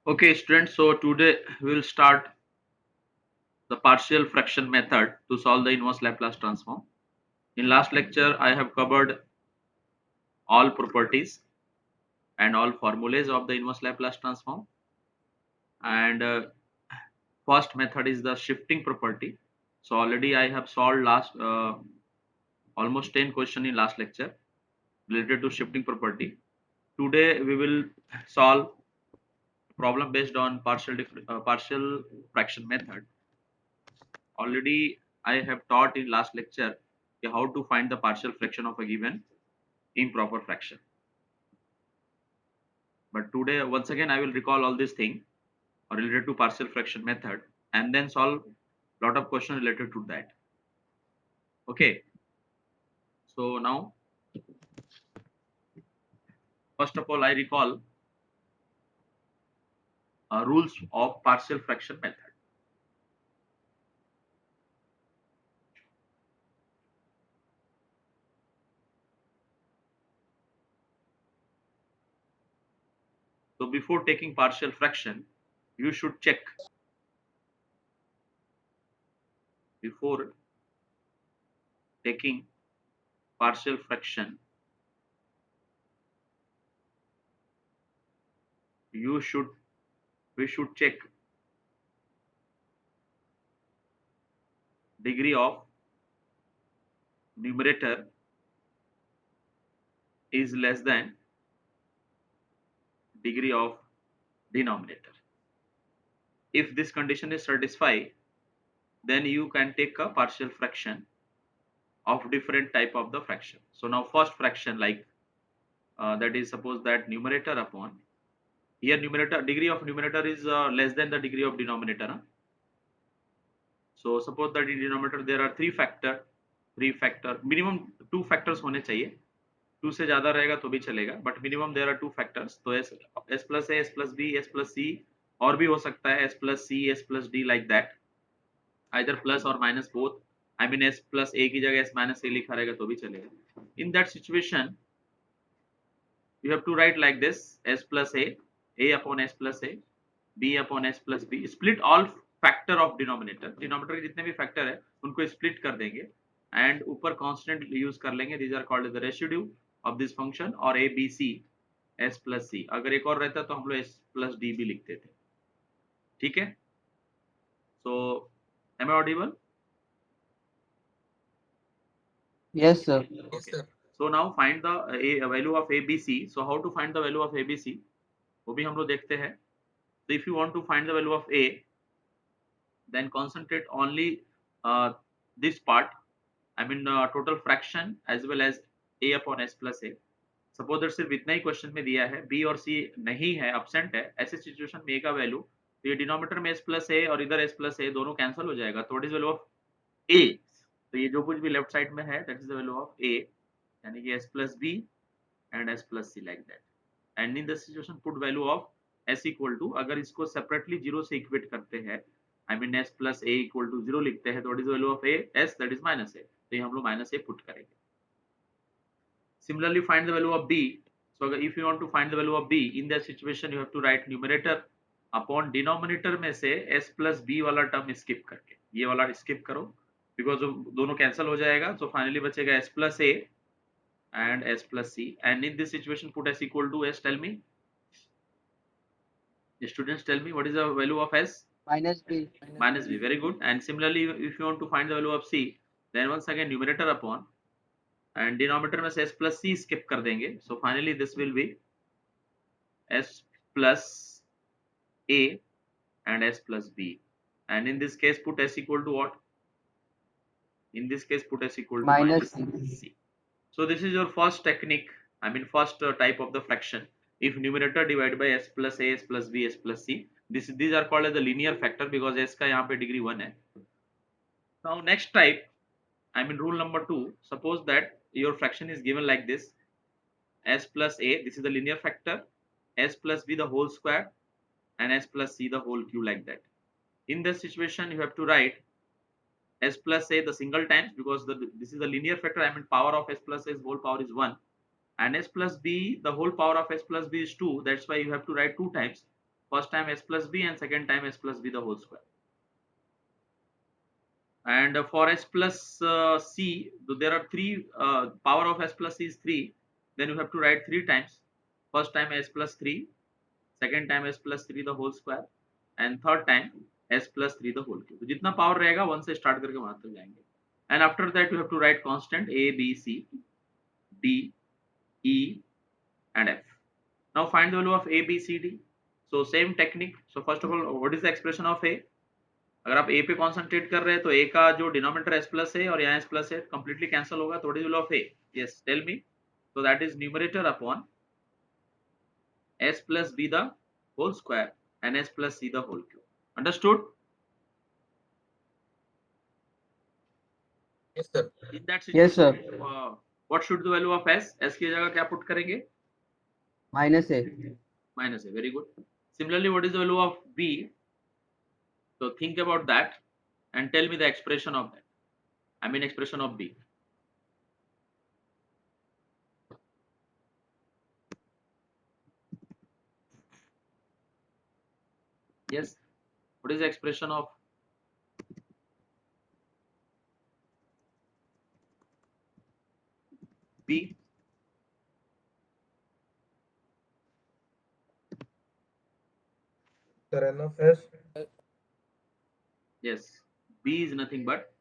Okay, students, so today we will start the partial fraction method to solve the inverse Laplace transform. In last lecture, I have covered all properties and all formulas of the inverse Laplace transform. And first method is the shifting property. So already I have solved last almost 10 question in last lecture related to shifting property. Today we will solve problem based on partial fraction method. Already I have taught in last lecture how to find the partial fraction of a given improper fraction. But today once again I will recall all these things related to partial fraction method and then solve lot of questions related to that. Okay. So now first of all I recall rules of partial fraction method. So before taking partial fraction you should check before taking partial fraction you should we should check degree of numerator is less than degree of denominator. If this condition is satisfied, then you can take a partial fraction of different type of the fraction. So now first fraction like that is suppose that numerator upon here numerator degree of numerator is less than the degree of denominator. Huh? So suppose that in denominator there are three factor minimum two factors होने चाहिए. To से ज्यादा रहेगा तो भी चलेगा but minimum there are two factors तो S plus A S plus B S plus C और भी हो सकता है S plus C S plus D like that either plus और minus both I mean S plus A की जगह S minus ए लिखा रहेगा तो भी चलेगा इन that situation you have to write like this s plus a upon s plus a b upon s plus b split all factor of denominator के जितने भी फैक्टर है उनको स्प्लिट कर देंगे एंड ऊपर कांस्टेंट यूज कर लेंगे these are called the residue of this function और a b c s plus c अगर एक और रहता तो हम लोग s plus d भी लिखते थे ठीक है सो am I audible Yes, sir. okay so now find the value of abc so how to find the value of abc वो भी हम लोग देखते हैं so if you want to find the value of a then concentrate only this part I mean total fraction as well as a upon s plus a suppose that सिर्फ इतना ही question में दिया है बी और सी नहीं है absent है ऐसे सिचुएशन में ए का वैल्यू तो ये डिनोमिनेटर में एस प्लस ए और इधर एस प्लस ए दोनों कैंसिल हो जाएगा तो what is value of A तो ये जो कुछ भी लेफ्ट साइड में है that is the value of A यानी कि S plus B and S plus C like that and in this situation put value of S equal to अगर इसको सेपरेटली जीरो से इक्वेट करते हैं I mean S plus A equal to zero लिखते हैं तो what is value of A S that is minus ए तो ये हम लोग माइनस ए पुट करेंगे similarly find the value of b so if you want to find the value of b in that situation you have to write numerator upon denominator में से s plus b वाला term skip करके ये वाला skip करो because दोनों cancel हो जाएगा so finally बचेगा s plus a and s plus c and in this situation put s equal to s tell me students tell me what is the value of s Minus B. minus b very good and similarly if you want to find the value of c then once again numerator upon and denominator में से s plus c skip कर देंगे so finally this will be s plus a and s plus b and in this case put s equal to what in this case put s equal to Minus minus C. c so this is your first technique I mean first type of the fraction if numerator divided by s plus a s plus b s plus c these are called as the linear factor because s का यहाँ पे degree 1 है now next type I mean rule number 2 suppose that your fraction is given like this s plus a this is the linear factor s plus b the whole square and s plus c the whole cube like that in this situation you have to write s plus a the single times because this is the linear factor I mean power of s plus a's whole power is 1 and s plus b the whole power of s plus b is 2 that's why you have to write two times first time s plus b and second time s plus b the whole square. And for s plus c, there are three, power of s plus c is 3, then you have to write 3 times. First time s plus 3, second time s plus 3 the whole square, and third time s plus 3 the whole cube. तो जितना power रहेगा 1 से start करके वहां तक जाएंगे. And after that you have to write constant a, b, c, d, e and f. Now find the value of a, b, c, d. So same technique. So first of all, what is the expression of a? अगर आप a पे concentrate कर रहे हैं तो a का जो denominator s plus है और यहाँ s प्लस है कंप्लीटली कैंसिल होगा. तो what is value of a? Yes, tell me. So that is numerator upon s plus b the whole square and s plus c the whole cube. Understood? Yes, sir. In that Yes, sir. situation, what should the value of s? S की जगह क्या put करेंगे? Minus A. Minus a. Very good. Similarly, what is the value of b? So think about that and tell me the expression of that. I mean expression of b. Yes. What is the expression of b? Sir, n of s. Yes. B is nothing but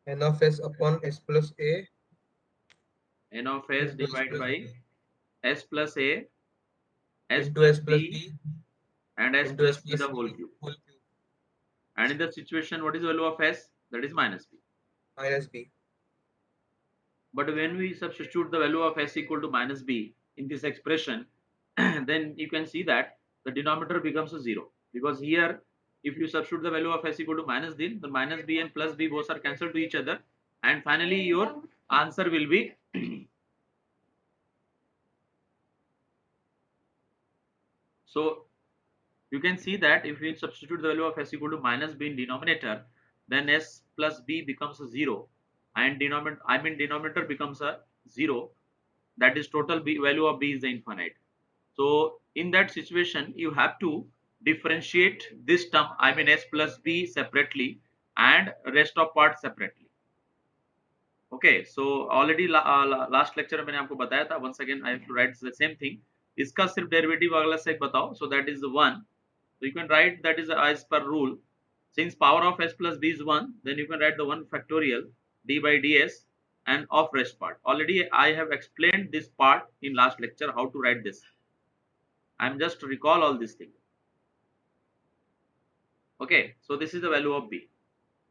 N of s upon s plus a n of s into s divided plus by b s plus a, s into plus s plus b b and s into plus s b the plus whole c cube. whole cube And in the situation, what is the value of s? That is minus b. minus b. But when we substitute the value of s equal to minus b in this expression, then you can see that the denominator becomes a 0. Because here, if you substitute the value of s equal to minus b, the minus b and plus b both are cancelled to each other. And finally, your answer will be so you can see that if we substitute the value of s equal to minus b in denominator, then s plus b becomes a 0 and denominator becomes a 0. That is total b value of b is the infinite. So in that situation, you have to differentiate this term, I mean s plus b separately and rest of part separately. Okay, so already last lecture में मैंने आपको बताया था. Once again, I have to write the same thing. इसका सिर्फ derivative अगला से बताओ. So that is the 1. So you can write that is as per rule. Since power of s plus b is 1, then you can write the 1 factorial d by ds and of rest part. Already I have explained this part in last lecture how to write this. I am just recall all these things. Okay, so this is the value of b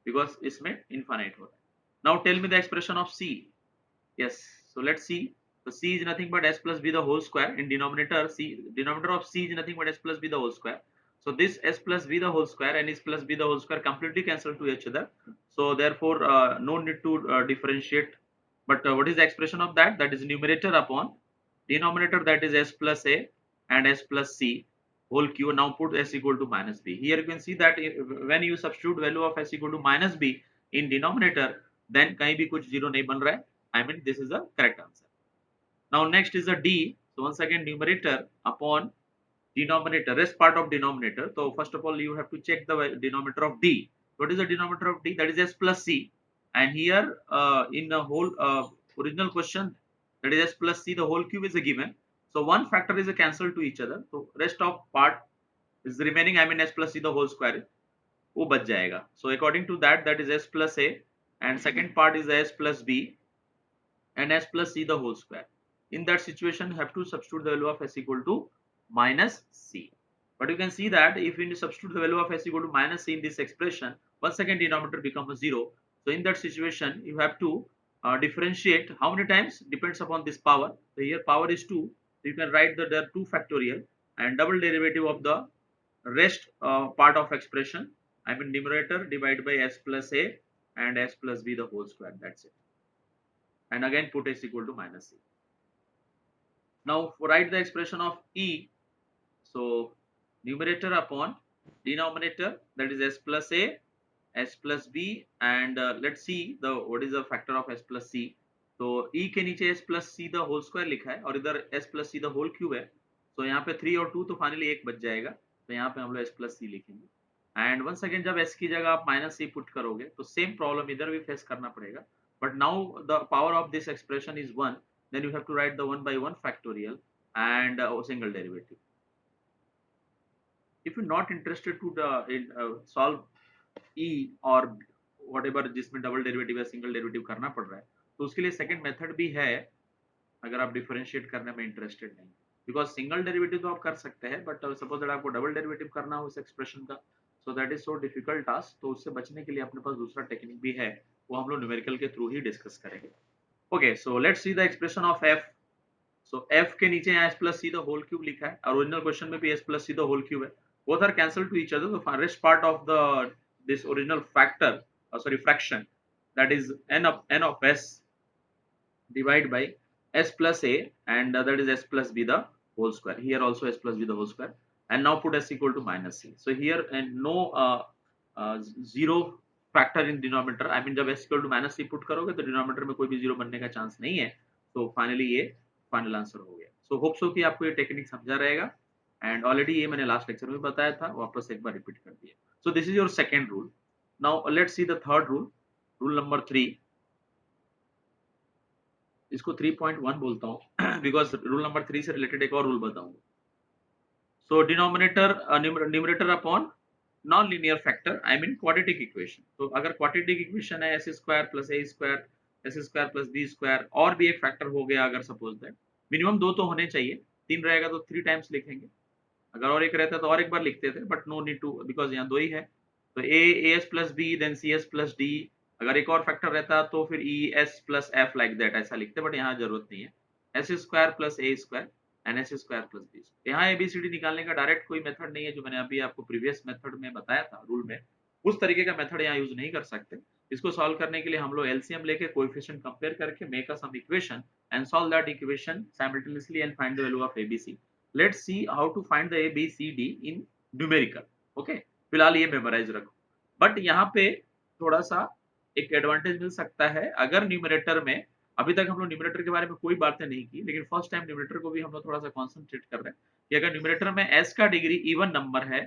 because इसमें infinite होता है. Now tell me the expression of c. Yes, so let's see. The c is nothing but s plus b the whole square. In denominator, denominator of c is nothing but s plus b the whole square. So this s plus b the whole square and s plus b the whole square completely cancel to each other. So therefore, no need to differentiate. But what is the expression of that? That is numerator upon denominator, that is s plus a and s plus c whole cube. Now put s equal to minus b. Here you can see that when you substitute value of s equal to minus b in denominator, then कहीं भी कुछ zero नहीं बन रहा है. I mean this is the correct answer. Now next is a d. So once again numerator upon denominator, rest part of denominator. So first of all you have to check the denominator of d. What is the denominator of d? That is s plus c. And here in the whole original question, that is s plus c the whole cube is a given. So one factor is a cancel to each other. So rest of part is remaining, I mean s plus c the whole square वो बच जाएगा. So according to that, that is s plus a and second part is s plus b and s plus c the whole square. In that situation, you have to substitute the value of s equal to minus c. But you can see that if you substitute the value of s equal to minus c in this expression, once again denominator becomes a 0. So in that situation, you have to differentiate how many times depends upon this power. So here power is 2. So you can write that there are 2 factorial and double derivative of the rest part of expression. I mean numerator divided by s plus a and s plus b the whole square. That's it. And again put s equal to minus c. Now write the expression of e. So numerator upon denominator, that is s plus a, s plus b, and let's see the what is the factor of s plus c. तो e के नीचे s plus c the whole square लिखा है और इधर s plus c the whole cube है. सो यहाँ पे 3 और 2 तो फाइनली 1 बच जाएगा, तो यहाँ पे हम लोग s प्लस सी लिखेंगे। एंड वंस अगेन जब s की जगह आप माइनस सी पुट करोगे तो सेम प्रॉब्लम इधर भी फेस करना पड़ेगा, but now the power of this expression is 1, then you have to write the 1 by 1 factorial and single derivative. if you're not interested to solve e or whatever जिसमें double derivative या single derivative करना पड़ रहा है, तो उसके लिए second method भी है अगर आप डिफरेंशिएट करने में इंटरेस्टेड नहीं। बिकॉज सिंगल डेरिवेटिव तो आप कर सकते हैं, बट सपोज दैट आपको डबल डेरिवेटिव करना हो उस एक्सप्रेशन का, सो that is so difficult task, तो उससे बचने के लिए अपने पास दूसरा टेक्निक भी है, वो हम लोग न्यूमेरिकल के थ्रू ही डिस्कस करेंगे। Okay, so let's see the expression of f। So f के नीचे यहाँ s plus c the whole cube लिखा है, ओरिजिनल क्वेश्चन में भी s plus c the whole cube है, both are cancelled to each other, the farthest part of the this original factor, sorry fraction, that is n of s divided by s plus a, and that is s plus b the whole square, here also s plus b the whole square, and now put s equal to minus c, so here and no zero factor in denominator, I mean जब s equal to minus c put करोगे तो denominator में कोई भी zero बनने का chance नहीं है, तो फाइनली ये फाइनल आंसर हो गया। सो होप सो कि आपको ये टेक्निक समझा रहेगा, एंड ऑलरेडी ये मैंने लास्ट लेक्चर में बताया था, वापस एक बार रिपीट कर दिया। सो this is your second rule. Now let's see the third rule, rule number 3। इसको 3.1 बोलता हूँ बिकॉज रूल नंबर 3 से रिलेटेड एक और रूल बताऊंगा। So denominator numerator upon non linear factor, I mean quadratic equation. तो अगर क्वाड्रेटिक इक्वेशन है S square plus A square, S square plus B square, और भी एक फैक्टर हो गया, अगर सपोज दैट मिनिमम 2 तो होने चाहिए, 3 रहेगा तो 3 टाइम्स लिखेंगे, अगर और एक रहता तो और एक बार लिखते थे, but no need to because यहाँ 2 ही है। तो A S plus B then C S plus D, अगर एक और फैक्टर रहता तो फिर E S plus F like that ऐसा लिखते, बट यहाँ जरूरत नहीं है। S square plus A square and S square plus B. यहाँ एबीसीडी निकालने का डायरेक्ट कोई मेथड नहीं है, जो मैंने अभी आपको प्रीवियस मेथड में बताया था रूल में, उस तरीके का मेथड यहाँ यूज नहीं कर सकते। इसको सॉल्व करने के लिए हम लोग एलसीएम लेके कोएफिशिएंट कंपेयर करके make a sum equation and solve that equation simultaneously and find the value of ABC. Let's see how to find the A, B, C, D in numerical. Okay, फिलहाल ये memorise रखो, but यहाँ पे थोड़ा सा एक advantage मिल सकता है अगर न्यूमरेटर में, अभी तक हम लोग न्यूमरेटर के बारे में कोई बातें नहीं की, लेकिन फर्स्ट टाइम न्यूमरेटर को भी हम लोग थोड़ा सा कॉन्सेंट्रेट कर रहे हैं कि अगर न्यूमरेटर में s का डिग्री इवन नंबर है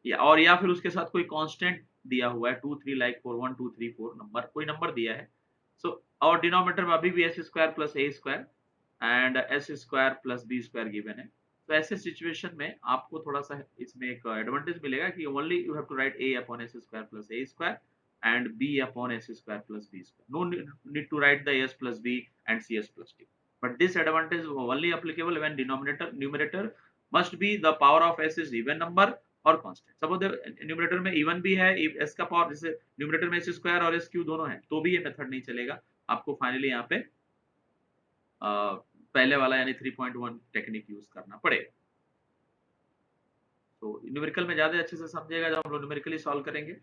या फिर उसके साथ कोई कांस्टेंट दिया हुआ है 2 3 लाइक 4 1 2 3 4 नंबर, कोई नंबर दिया है, सो और डिनोमिनेटर में अभी भी s square plus a square and s square plus b square given है, तो ऐसे सिचुएशन में आपको थोड़ा सा इसमें एक एडवांटेज मिलेगा कि only you have to write a upon s square plus a square and b upon s square plus b square. No need to write the s plus b and cs plus d. But this advantage is only applicable when numerator must be the power of s is even number or constant. Suppose the numerator में even भी है, s का power जैसे numerator में s square और s cube दोनों है, तो भी ये मेथड नहीं चलेगा, आपको फाइनली यहाँ पे पहले वाला यानी 3.1 टेक्निक यूज करना पड़ेगा। तो न्यूमेरिकल में ज्यादा अच्छे से समझेगा जब हम लोग न्यूमेरिकली सॉल्व करेंगे।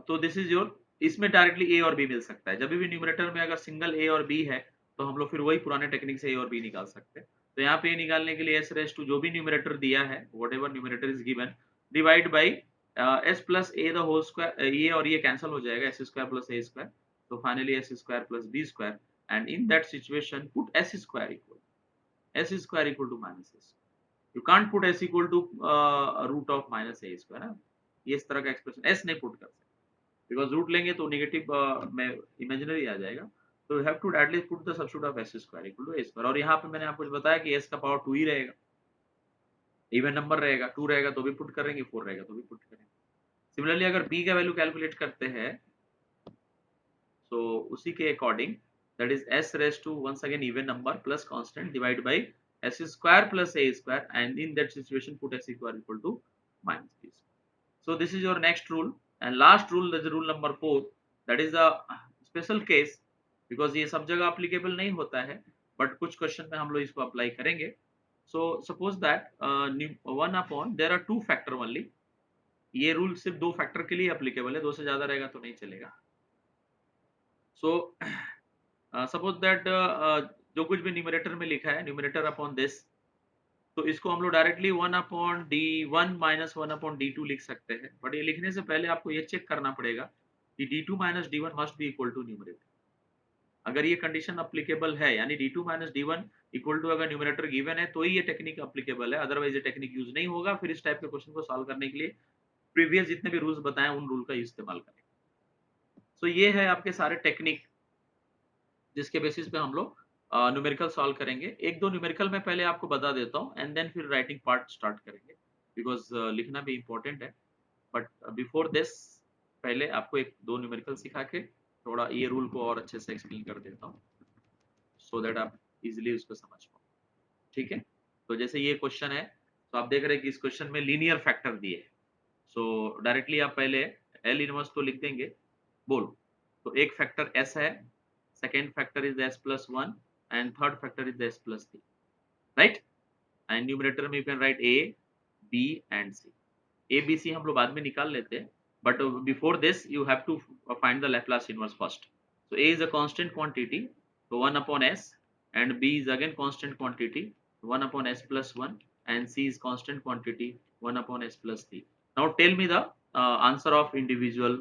तो दिस इज योर, इसमें डायरेक्टली ए और बी मिल सकता है, जब भी न्यूमरेटर में अगर सिंगल ए और बी है तो हम लोग फिर वही पुराने टेक्निक से ए और बी निकाल सकते हैं। तो यहाँ पे निकालने के लिए एस रेस टू जो भी न्यूमरेटर दिया है whatever numerator is given divide by S plus A the whole square, ये और ये कैंसिल हो जाएगा, S square plus A square, तो finally S square plus B square, and in that situation put S square equal to minus S. You can't put s equal to root of minus A square, ये इस तरह का expression s नहीं put कर सकते, because root लेंगे तो negative में इमेजिनरी आ जाएगा, तो you have to at least put the substitute of s square equal to a square. और यहाँ पे मैंने आपको बताया कि s का पावर 2 ही रहेगा, इवन नंबर रहेगा, 2 रहेगा तो भी पुट करेंगे, 4 रहेगा तो भी पुट करेंगे। सिमिलरली अगर b का वैल्यू कैलकुलेट करते हैं तो उसी के according that is s raised to once again even number plus constant divided by s square plus a square, and in that situation put s equal to minus b. So this is your next rule, and last rule, that is rule number 4, that is a special case because ये सब जगह applicable नहीं होता है, but कुछ question में हम लोग इसको अप्लाई करेंगे। So suppose that 1 upon there are 2 factor only, ये रूल सिर्फ 2 फैक्टर के लिए अप्लीकेबल है, 2 से ज्यादा रहेगा तो नहीं चलेगा। सो सपोज दैट जो कुछ भी न्यूमरेटर में लिखा है, न्यूमरेटर अपॉन दिस, तो इसको हम लोग directly 1 upon d1 minus 1 upon d2 लिख सकते हैं, बट ये लिखने से पहले आपको ये चेक करना पड़ेगा कि d2 minus d1 must be equal to numerator. अगर ये कंडीशन अप्लीकेबल है यानी d2 minus d1 equal to अगर न्यूमरेटर गिवन है तो ही ये टेक्निक अप्लीकेबल है, अदरवाइज ये टेक्निक यूज नहीं होगा। फिर इस टाइप के क्वेश्चन को सॉल्व करने के लिए प्रीवियस जितने भी रूल्स बताए उन रूल का इस्तेमाल करें। सो ये है आपके सारे टेक्निक जिसके बेसिस पे हम लोग न्यूमेरिकल सॉल्व करेंगे। एक दो न्यूमेरिकल मैं पहले आपको बता देता हूँ एंड देन फिर राइटिंग पार्ट स्टार्ट करेंगे, बिकॉज लिखना भी इम्पोर्टेंट है। बट बिफोर दिस पहले आपको एक दो न्यूमेरिकल सिखा के थोड़ा ये रूल को और अच्छे से एक्सप्लेन कर देता हूँ, सो दैट आप इजिली उसको समझ पाओ। ठीक है, तो जैसे ये क्वेश्चन है तो आप देख रहे हैं कि इस क्वेश्चन में लीनियर फैक्टर दिए है। सो डायरेक्टली आप पहले एल इनवर्स तो लिख देंगे, बोलो। तो एक फैक्टर एस है, second factor is S plus one and third factor is S plus three, right. And numerator में you can write A B and C. A B C हम लोग बाद में निकाल लेते हैं, but before this you have to find the Laplace inverse first. So a is a constant quantity, so 1 upon s, and b is again constant quantity, 1 upon s plus 1, and c is constant quantity, 1 upon s plus 3. Now tell me the answer of individual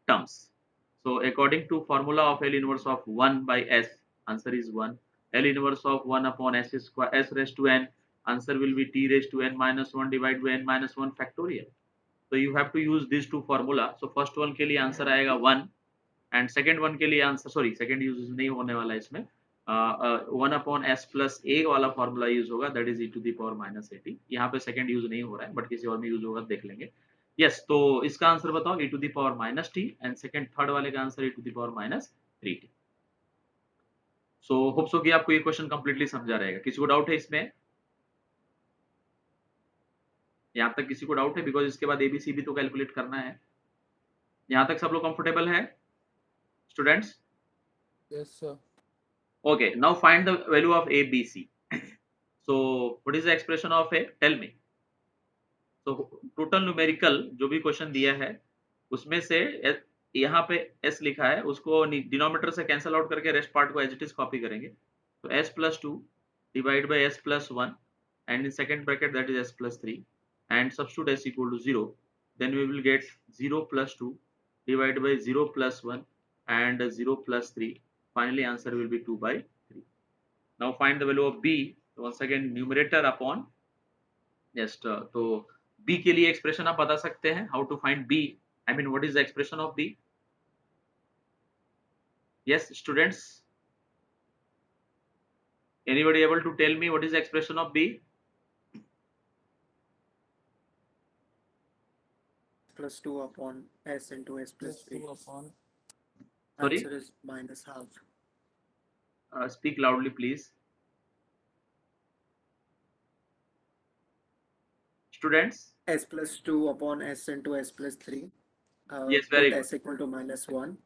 terms. So according to formula of L inverse of 1 by s, answer is 1. L inverse of 1 upon s square s raised to n, answer will be t raised to n minus 1 divided by n minus 1 factorial. So you have to use these two formula. So first one के लिए answer आएगा 1 and second one के लिए answer, sorry second use नहीं होने वाला है इसमें, 1 अपॉन एस प्लस ए वाला फॉर्मूला यूज होगा, that is E to the power minus 80। यहाँ पे सेकंड यूज नहीं हो रहा है बट किसी और में यूज होगा, देख लेंगे। यस, तो इसका आंसर बताओ, E to the power minus T, and second third वाले का answer E to the power minus 3t। So hope so कि आपको ये क्वेश्चन कंप्लीटली समझा रहेगा। किसी को डाउट है इसमें? यहाँ तक किसी को डाउट है? बिकॉज इसके बाद एबीसी भी तो कैलकुलेट करना है। यहाँ तक सब लोग कंफर्टेबल है students? Yes, sir. Okay, now find the value of a b c. So what is the expression of a? Tell me. So total numerical जो भी क्वेश्चन दिया है उसमें से यहाँ पे s लिखा है, उसको डिनोमिनेटर से कैंसिल आउट करके रेस्ट पार्ट को एज इट इज कॉपी करेंगे। तो s plus two divide by s plus one and in second bracket that is s plus three and substitute s equal to 0, then we will get 0 plus 2 divided by 0 plus 1 and 0 plus 3. Finally answer will be 2 by 3. Now find the value of b. Once again numerator upon just तो b के लिए expression आप बता सकते हैं, how to find b, I mean what is the expression of b? Yes students, anybody able to tell me what is the expression of b? Plus 2 upon s into s plus 3. 2 upon Sorry, Answer is minus half. speak loudly please students. S plus 2 upon s into s plus 3. Yes, very Put good. s equal to minus 1.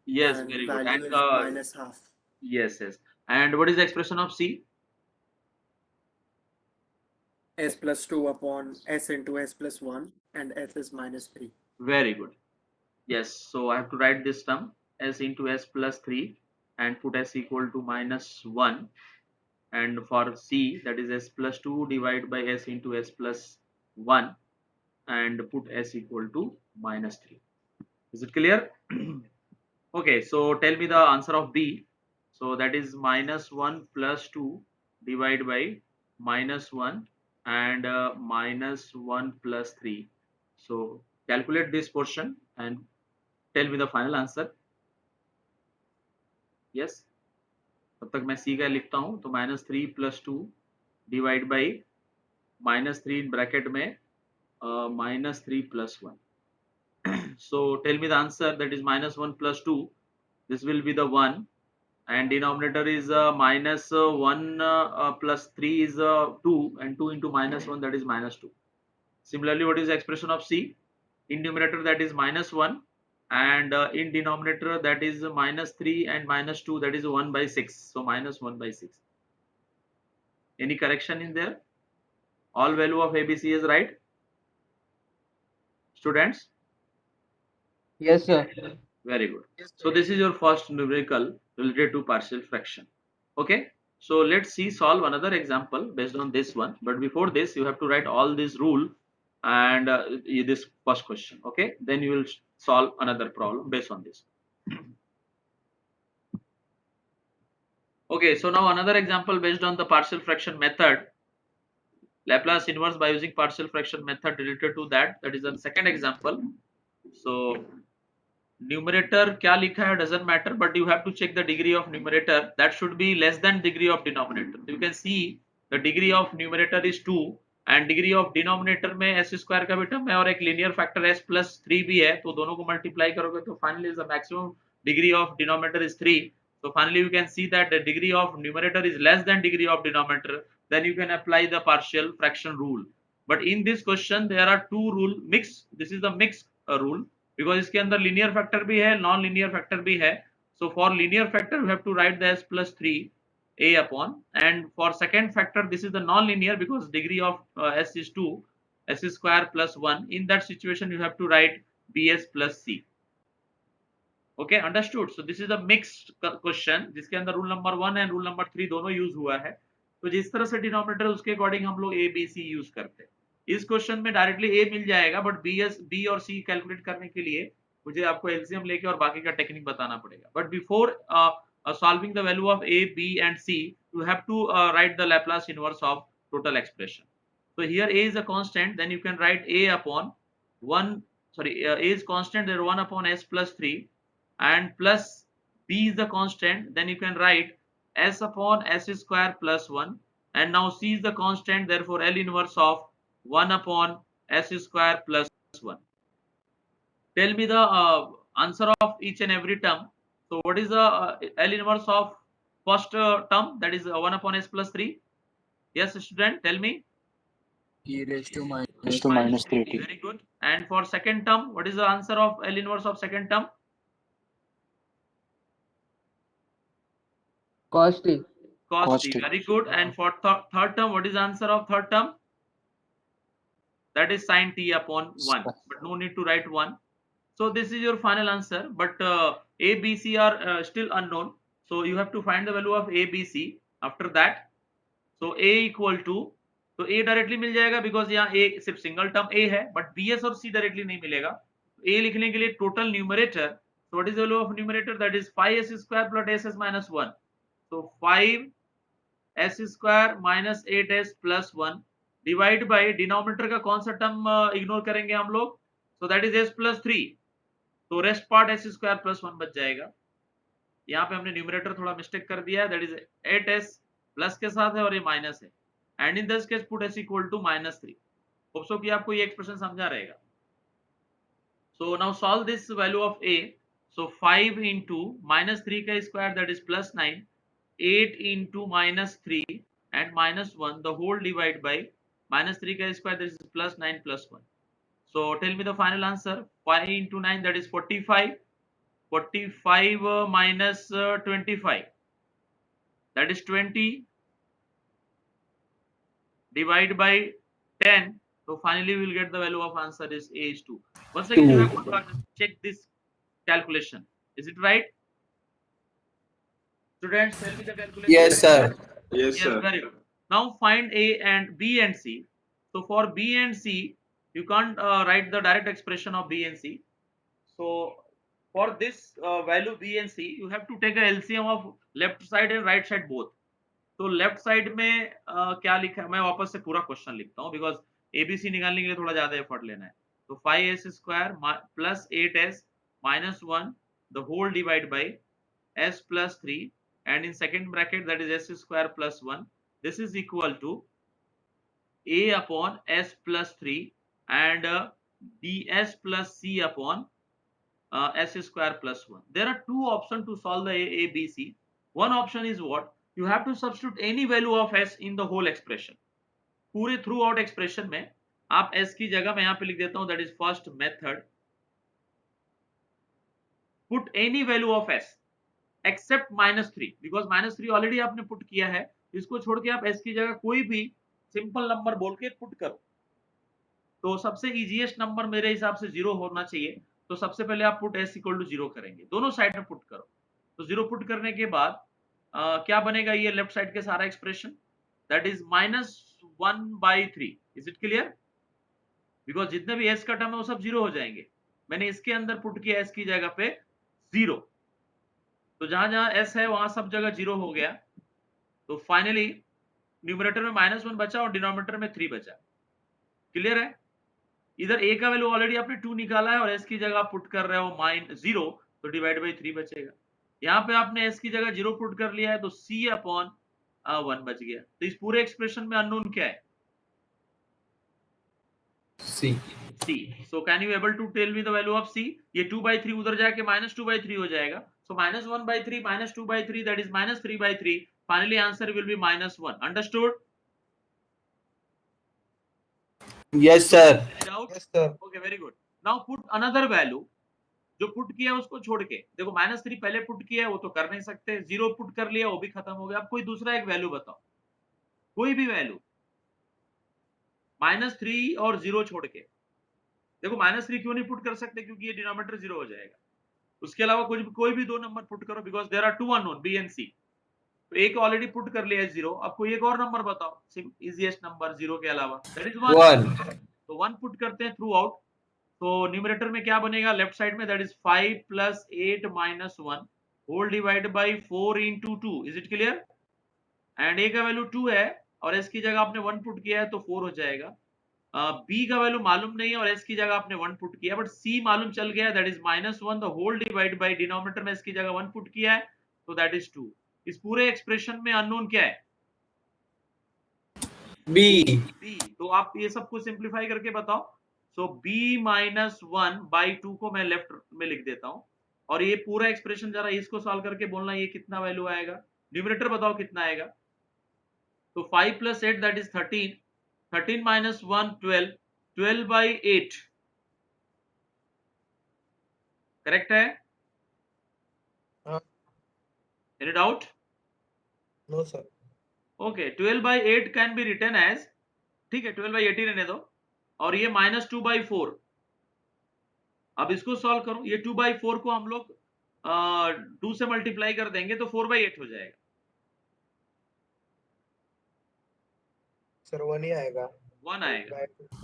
Yes, And very good. value And is minus half. yes, yes. And what is the expression of c? S plus 2 upon s into s plus 1 and s is minus 3. Very good. Yes, so I have to write this term s into s plus 3 and put s equal to minus 1, and for c that is s plus 2 divided by s into s plus 1 and put s equal to minus 3. Is it clear? Okay, so tell me the answer of b. So that is minus 1 plus 2 divided by minus 1 and minus 1 plus 3. So calculate this portion and tell me the final answer. Yes, तब तक मैं c का लिखता हूँ। तो minus 3 plus 2 divide by minus 3 in bracket में minus 3 plus 1. So tell me the answer, that is minus 1 plus 2, this will be the 1, and denominator is minus 1 plus 3 is 2, and 2 into minus 1 that is minus 2. Similarly, what is the expression of c? In numerator that is minus 1 and in denominator that is minus 3 and minus 2 that is 1 by 6. So minus 1 by 6. Any correction in there? All value of ABC is right? Students? Yes, sir. Very good. So this is your first numerical related to partial fraction. Okay. So let's see solve another example based on this one. But before this, you have to write all this rule and this first question. Okay. Then you will solve another problem based on this. Okay, so now another example based on the partial fraction method. Laplace inverse by using partial fraction method related to that. That is the second example. So numerator क्या लिखा है doesn't matter, but you have to check the degree of numerator. That should be less than degree of denominator. You can see the degree of numerator is 2 and degree of denominator में s square का भी term है और एक linear factor s plus 3 भी है, तो दोनों को multiply करोगे तो finally the maximum degree of denominator is 3. So finally you can see that the degree of numerator is less than degree of denominator. Then you can apply the partial fraction rule. But in this question there are two rule mix. This is the mixed rule. Because इसके अंदर linear factor भी है, non linear factor भी है. So for linear factor we have to write the s plus 3 a upon, and for second factor this is the non-linear because degree of s is 2, s square plus 1. In that situation you have to write bs plus c. Okay, understood? So this is a mixed question जिसके अंदर rule number 1 and rule number 3 दोनों use हुआ है. तो जिस तरह से denominator उसके अकॉर्डिंग हम लोग a b c यूज करते हैं. इस क्वेश्चन में डायरेक्टली a मिल जाएगा, बट b और c कैलकुलेट करने के लिए मुझे आपको एलसीएम लेके और बाकी का टेक्निक बताना पड़ेगा. But before solving the value of a, b and c, you have to write the Laplace inverse of total expression. So here a is a constant, then you can write a upon 1, a is constant, there 1 upon s plus 3, and plus b is the constant, then you can write s upon s square plus 1, and now c is the constant, therefore L inverse of 1 upon s square plus 1. Tell me the answer of each and every term. So what is the L inverse of first term, that is 1 upon s plus 3? Yes, student, tell me. e raised to minus 3t. Very good. And for second term, what is the answer of L inverse of second term? Cos t. Cos t. Cos t. Very good. And for third term, what is the answer of third term? That is sin t upon 1. But no need to write 1. So this is your final answer. But a, b, c are still unknown. So you have to find the value of a, b, c. After that, so a equal to, तो a directly मिल जाएगा because यहाँ a सिर्फ single term a है, but bs और c directly नहीं मिलेगा. a लिखने के लिए total numerator, so what is the value of numerator? That is 5s square plus s minus 1. So 5s square minus 8s plus 1 divide by denominator का कौन सा टर्म इग्नोर करेंगे हम लोग? so that is s plus 3. तो rest part s square plus 1 बच जाएगा. यहाँ पे हमने न्यूमरेटर थोड़ा मिस्टेक कर दिया है, that is 8s प्लस के साथ है और ये माइनस है. And in this case put s equal to minus 3. Hope so कि आपको ये एक्सप्रेशन समझा रहेगा. So now solve this value of a. So 5 into minus 3 का square, that is plus 9, 8 into minus 3 and minus 1, the whole divide by minus 3 का square, that is plus 9 plus 1. So tell me the final answer. 5 into 9, that is 45. 45 minus 25, that is 20. Divide by 10. So finally we will get the value of answer is a is 2. Once again you have to check this calculation. Is it right? Students, tell me the calculation. Yes, sir. Yes, very good. Now find a and b and c. So for b and c, you can't write the direct expression of b and c. So for this value b and c, you have to take a LCM of left side and right side both. तो left side में क्या लिखा है, मैं वापस से पूरा question लिखता हूँ बिकॉज एबीसी निकालने के लिए थोड़ा ज्यादा एफर्ट लेना है. तो 5s square plus 8s minus 1 the whole divide by s plus 3 and in second bracket that is s square plus 1. This is equal to a upon s plus 3 and ds plus c upon s square plus 1. There are two options to solve the a b c. One option is what? You have to substitute any value of s in the whole expression. पूरे through out expression में आप s की जगह मैं यहाँ पे लिख देता हूँ, that is first method. Put any value of s except -3 because -3 already आपने पुट किया है. इसको छोड़ के आप s की जगह कोई भी सिंपल नंबर बोल के पुट करो. तो सबसे इजीएस्ट नंबर मेरे हिसाब से 0 होना चाहिए. तो सबसे पहले आप पुट s इक्वल टू 0 करेंगे, दोनों साइड में पुट करो. तो 0 पुट करने के बाद क्या बनेगा, ये लेफ्ट साइड के सारा expression, that is -1/3. Is it clear? Because जितने भी s का टर्म है वो सब 0 हो जाएंगे. मैंने इसके अंदर पुट किया s की जगह पे 0, तो जहां जहां s है वहां सब जगह 0 हो गया. तो फाइनली न्यूमरेटर में -1 बचा और डिनोमिनेटर में 3 बचा। क्लियर है? इधर a का वैल्यू ऑलरेडी आपने 2 निकाला है और s की जगह आप पुट कर रहे हो -0, तो डिवाइड बाई 3 बचेगा। यहाँ पे आपने s की जगह 0 पुट कर लिया है तो c अपॉन 1 बच गया। तो इस पूरे एक्सप्रेशन में अननोन क्या है? C. c. So can you able to tell me the value of c? ये 2/3 उधर जाके -2/3 हो जाएगा। So -1/3 -2/3 that is -3/3. Finally answer will be -1. Understood? Yes, sir. Doubt? Yes, sir. Okay, very good. Now put another value. जो put किया है उसको छोड़ के देखो -3 पहले पुट किया है वो तो कर नहीं सकते, 0 पुट कर लिया वो भी खत्म हो गया। अब कोई दूसरा एक वैल्यू बताओ, कोई भी वैल्यू -3 और 0 छोड़ के। देखो -3 क्यों नहीं पुट कर सकते, क्योंकि ये डिनोमिनेटर 0 हो जाएगा। उसके अलावा कोई भी दो नंबर पुट करो because there are 2 unknown B and C. तो एक ऑलरेडी पुट कर लिया है 0, अब कोई एक और नंबर बताओ इजीएस्ट नंबर 0 के अलावा, दैट इज 1। तो 1 पुट करते हैं थ्रू आउट। तो न्यूमरेटर में क्या बनेगा लेफ्ट साइड में, that is 5 + 8 - 1 whole divide by 4 × 2। Is it clear? And a का वैल्यू 2 है और s की जगह आपने 1 पुट किया है तो 4 हो जाएगा। b का वैल्यू मालूम नहीं है और s की जगह आपने 1 पुट किया, बट c मालूम चल गया, that is -1 the whole divide by denominator में s की जगह 1 पुट किया है तो दैट इज 2। इस पूरे एक्सप्रेशन में अननोन क्या है? B. b। तो आप ये सब कुछ सिंप्लीफाई करके बताओ। सो b -1/2 को मैं लेफ्ट में लिख देता हूं और ये पूरा एक्सप्रेशन जरा इसको सॉल्व करके बोलना ये कितना वैल्यू आएगा। न्यूमरेटर बताओ कितना आएगा। तो 5 + 8 दैट इज 13, 13 - 1 12, 12/8 करेक्ट है? हाँ। Any doubt? No, sir. Okay, 12/8 can be written as, ठीक है 12/8 ही रहने दो, और ये -2/4। अब इसको सॉल्व करो, ये 2/4 को हम लोग 2 से मल्टीप्लाई कर देंगे तो 4/8 हो जाएगा। Sir, 1 ही आएगा। 1 आएगा।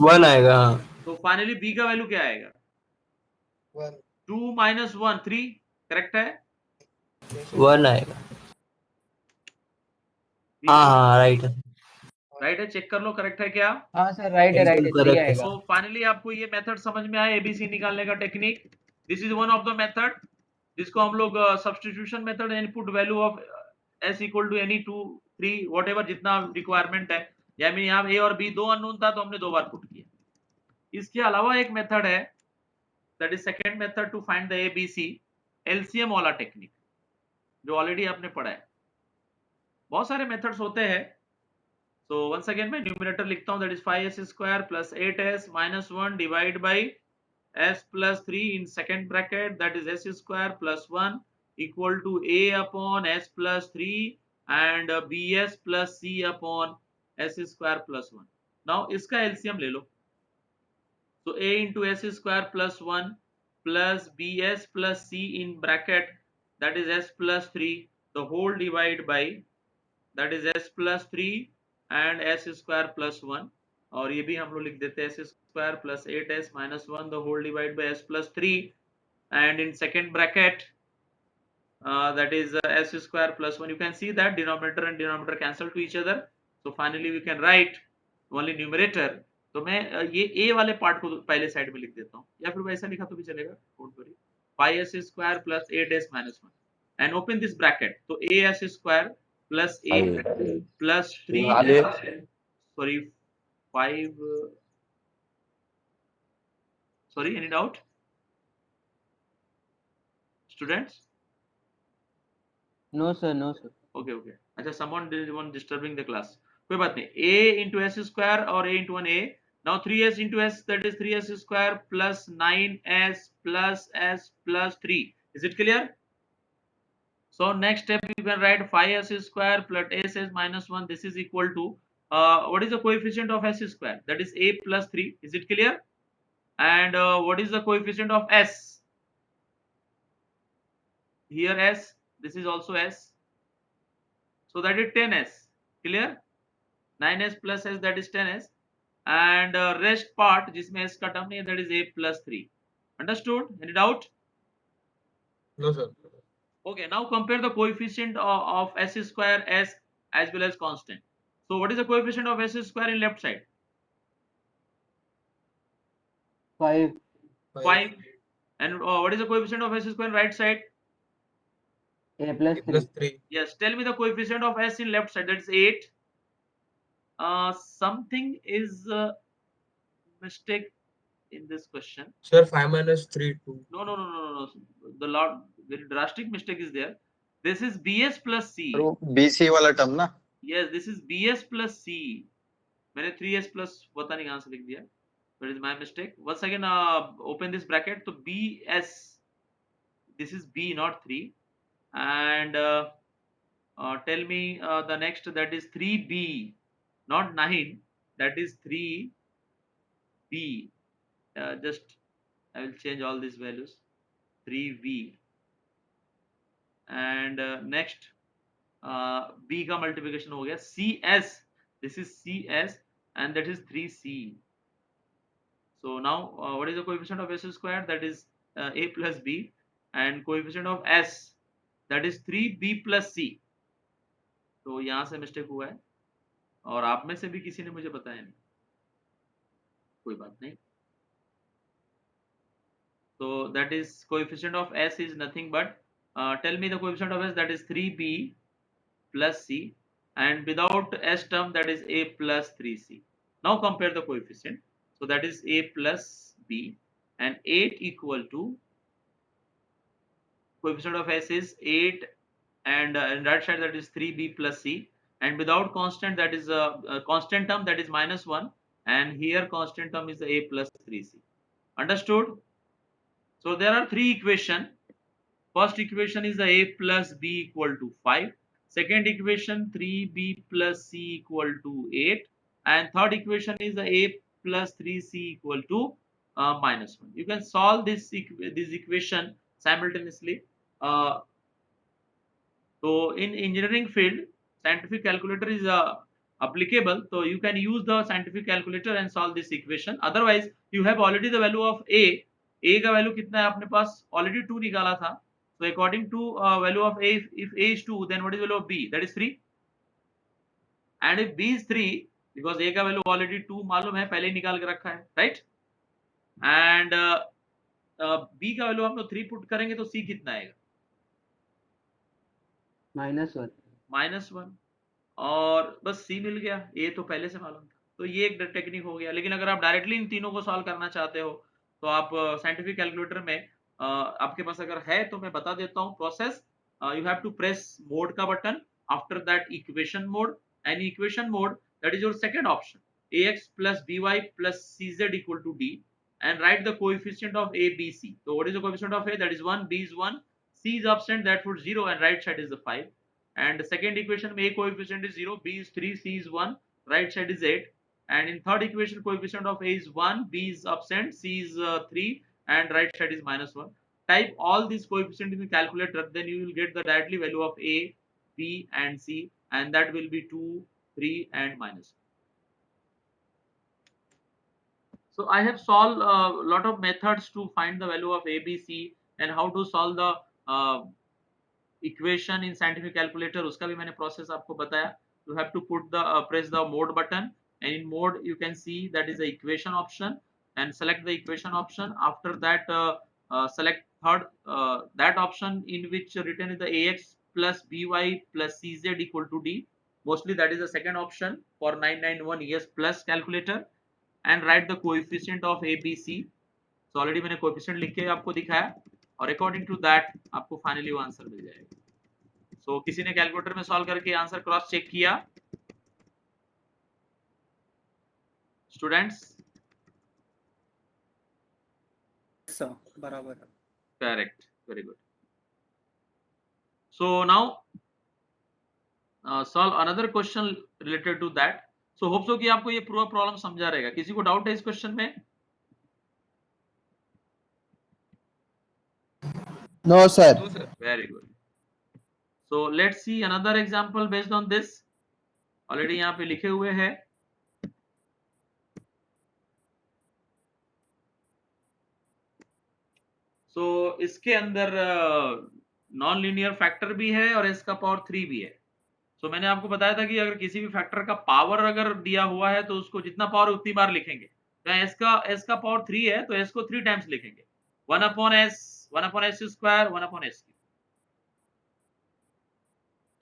1 आएगा, हाँ। तो फाइनली b का वैल्यू क्या आएगा? 1. 2 - 1 3 करेक्ट है? Yes, sir. 1 आएगा, B हाँ का हाँ राइट है, राइट है, चेक कर लो करेक्ट है क्या। हाँ सर राइट है, एकदम 3 correct है। आएगा। सो फाइनली आपको ये मेथड समझ में आया एबीसी निकालने का technique. This is one of the method जिसको हम लोग substitution method, input value of s equal to any 2 3 whatever जितना रिक्वायरमेंट है। या मीन यहाँ a और b दो अननोन था तो हमने 2 बार पुट किया। इसके अलावा एक मेथड है that is second method to find the ABC, LCM वाला टेक्निक जो ऑलरेडी आपने पढ़ा है। बहुत सारे मेथड्स होते हैं। So once again मैं न्यूमरेटर लिखता हूँ, that is 5s² plus 8s minus 1 divide by s plus 3 in second bracket, that is s² plus 1 equal to a upon s plus 3 and bs plus c upon s² plus 1. Now इसका LCM ले लो। So a into s² plus 1 plus bs plus c in bracket, that is s plus 3 the whole divide by, that is s plus 3 and s² plus 1, और ये भी हम लोग लिख देते हैं s² plus 8s minus 1 the whole divide by s plus 3 and in second bracket that is s² plus 1. You can see that denominator and denominator cancel to each other, so finally we can write only numerator. तो मैं ये a वाले part को पहले side में लिख देता हूँ, या फिर वैसा लिखा तो भी चलेगा, don't worry. 5s² plus 8s minus 1 and open this bracket, तो as² plus 8 plus 3s, sorry 5 sorry any doubt students? No sir, no sir. Okay, okay, अच्छा someone disturbing the class, कोई बात नहीं। a into s² और a into 1a, now 3s into s, that is 3s² plus 9s plus s plus 3. Is it clear? So next step you can write 5s² plus s minus 1, this is equal to what is the coefficient of s², that is a plus 3. Is it clear? And what is the coefficient of s? Here s, this is also s, so that is 10s. Clear? 9s plus s, that is 10s, and rest part जिसमें s का term नहीं है, that is a plus 3. Understood? Any doubt? No, sir. Okay, now compare the coefficient of s² s as well as constant. So what is the coefficient of s square in left side? 5. 5. And what is the coefficient of s square in right side? A plus A plus 3. 3. Yes, tell me the coefficient of s in left side. That's 8. Something is mistake in this question. Sir, 5 minus 3, 2. No. The lot very drastic mistake is there. This is bs plus c. तो BC वाला term ना. Yes, this is bs plus c. मैंने 3s plus पता नहीं कहाँ से लिख दिया. That is my mistake. Once again, open this bracket. So bs. This is b, not 3. And tell me the next. That is 3b, not 9. That is 3b. Just I will change all these values. 3v. And next b का multiplication हो गया. cs. This is cs and that is 3c. So now what is the coefficient of s square? That is a plus b, and coefficient of s, that is 3b plus c. तो यहाँ से mistake हुआ है और आप में से भी किसी ने मुझे बताया नहीं. कोई बात नहीं. So that is coefficient of s is nothing but tell me the coefficient of s, that is 3b plus c, and without s term that is a plus 3c. Now compare the coefficient. So that is a plus b, and 8 equal to coefficient of s is 8, and in right side that is 3b plus c, and without constant that is a constant term, that is -1, and here constant term is a plus 3c. Understood? So there are three equations. First equation is the a plus b equal to 5. Second equation 3b plus c equal to 8. And third equation is the a plus 3c equal to -1. You can solve this equation simultaneously. So in engineering field, scientific calculator is applicable. So you can use the scientific calculator and solve this equation. Otherwise, you have already the value of a. A का value कितना है आपने पास? Already 2 निकाला था. So according to value of a, if a is 2, then what is value of b? That is 3. And if b is 3, because a का value already 2 मालूम है, पहले ही निकाल के रखा है, right? And b का value हम लोग 3 पुट करेंगे तो c कितना आएगा? -1. -1. और बस c मिल गया. a तो पहले से मालूम था. तो ये एक टेक्निक हो गया. लेकिन अगर आप डायरेक्टली इन तीनों को सॉल्व करना चाहते हो तो आप साइंटिफिक कैलकुलेटर में आपके पास अगर है तो मैं बता देता हूँ process. You have to press mode का button. After that equation mode, and equation mode that is your second option, ax plus by plus cz equal to d, and write the coefficient of a, b, c. So what is the coefficient of a? That is 1, b is 1, c is absent, therefore 0, and right side is the 5. And the second equation, a coefficient is 0, b is 3, c is 1, right side is 8. And in third equation, coefficient of a is 1, b is absent, c is 3, and right side is -1. Type all these coefficients in the calculator, then you will get the directly value of a, b, and c, and that will be 2, 3, and -1. So I have solved a lot of methods to find the value of a, b, c, and how to solve the equation in scientific calculator. उसका भी मैंने process आपको बताया. You have to put the press the mode button, and in mode you can see that is the equation option, and select the equation option. After that select third that option in which written is the ax plus by plus cz equal to d. Mostly that is the second option for 991 ES plus calculator, and write the coefficient of a, b, c. So already मैंने coefficient लिख के आपको दिखाया, और according to that आपको finally वो answer मिल जाएगा. सो किसी ने कैलकुलेटर में सॉल्व करके आंसर क्रॉस चेक किया? स्टूडेंट्स? sir, बराबर. Correct, very good. So now solve another question related to that. So hope so कि आपको ये पूरा प्रॉब्लम समझा रहेगा. किसी को डाउट है इस क्वेश्चन में? No, sir. Very good. So let's see another example based on this. Already यहाँ पे लिखे हुए हैं. सो इसके अंदर नॉन लीनियर फैक्टर भी है और s का पावर 3 भी है. सो मैंने आपको बताया था कि अगर किसी भी फैक्टर का पावर अगर दिया हुआ है तो उसको जितना पावर उतनी बार लिखेंगे। तो एस का पावर 3 है तो एस को 3 टाइम्स लिखेंगे, 1 upon S square 1 upon S cube.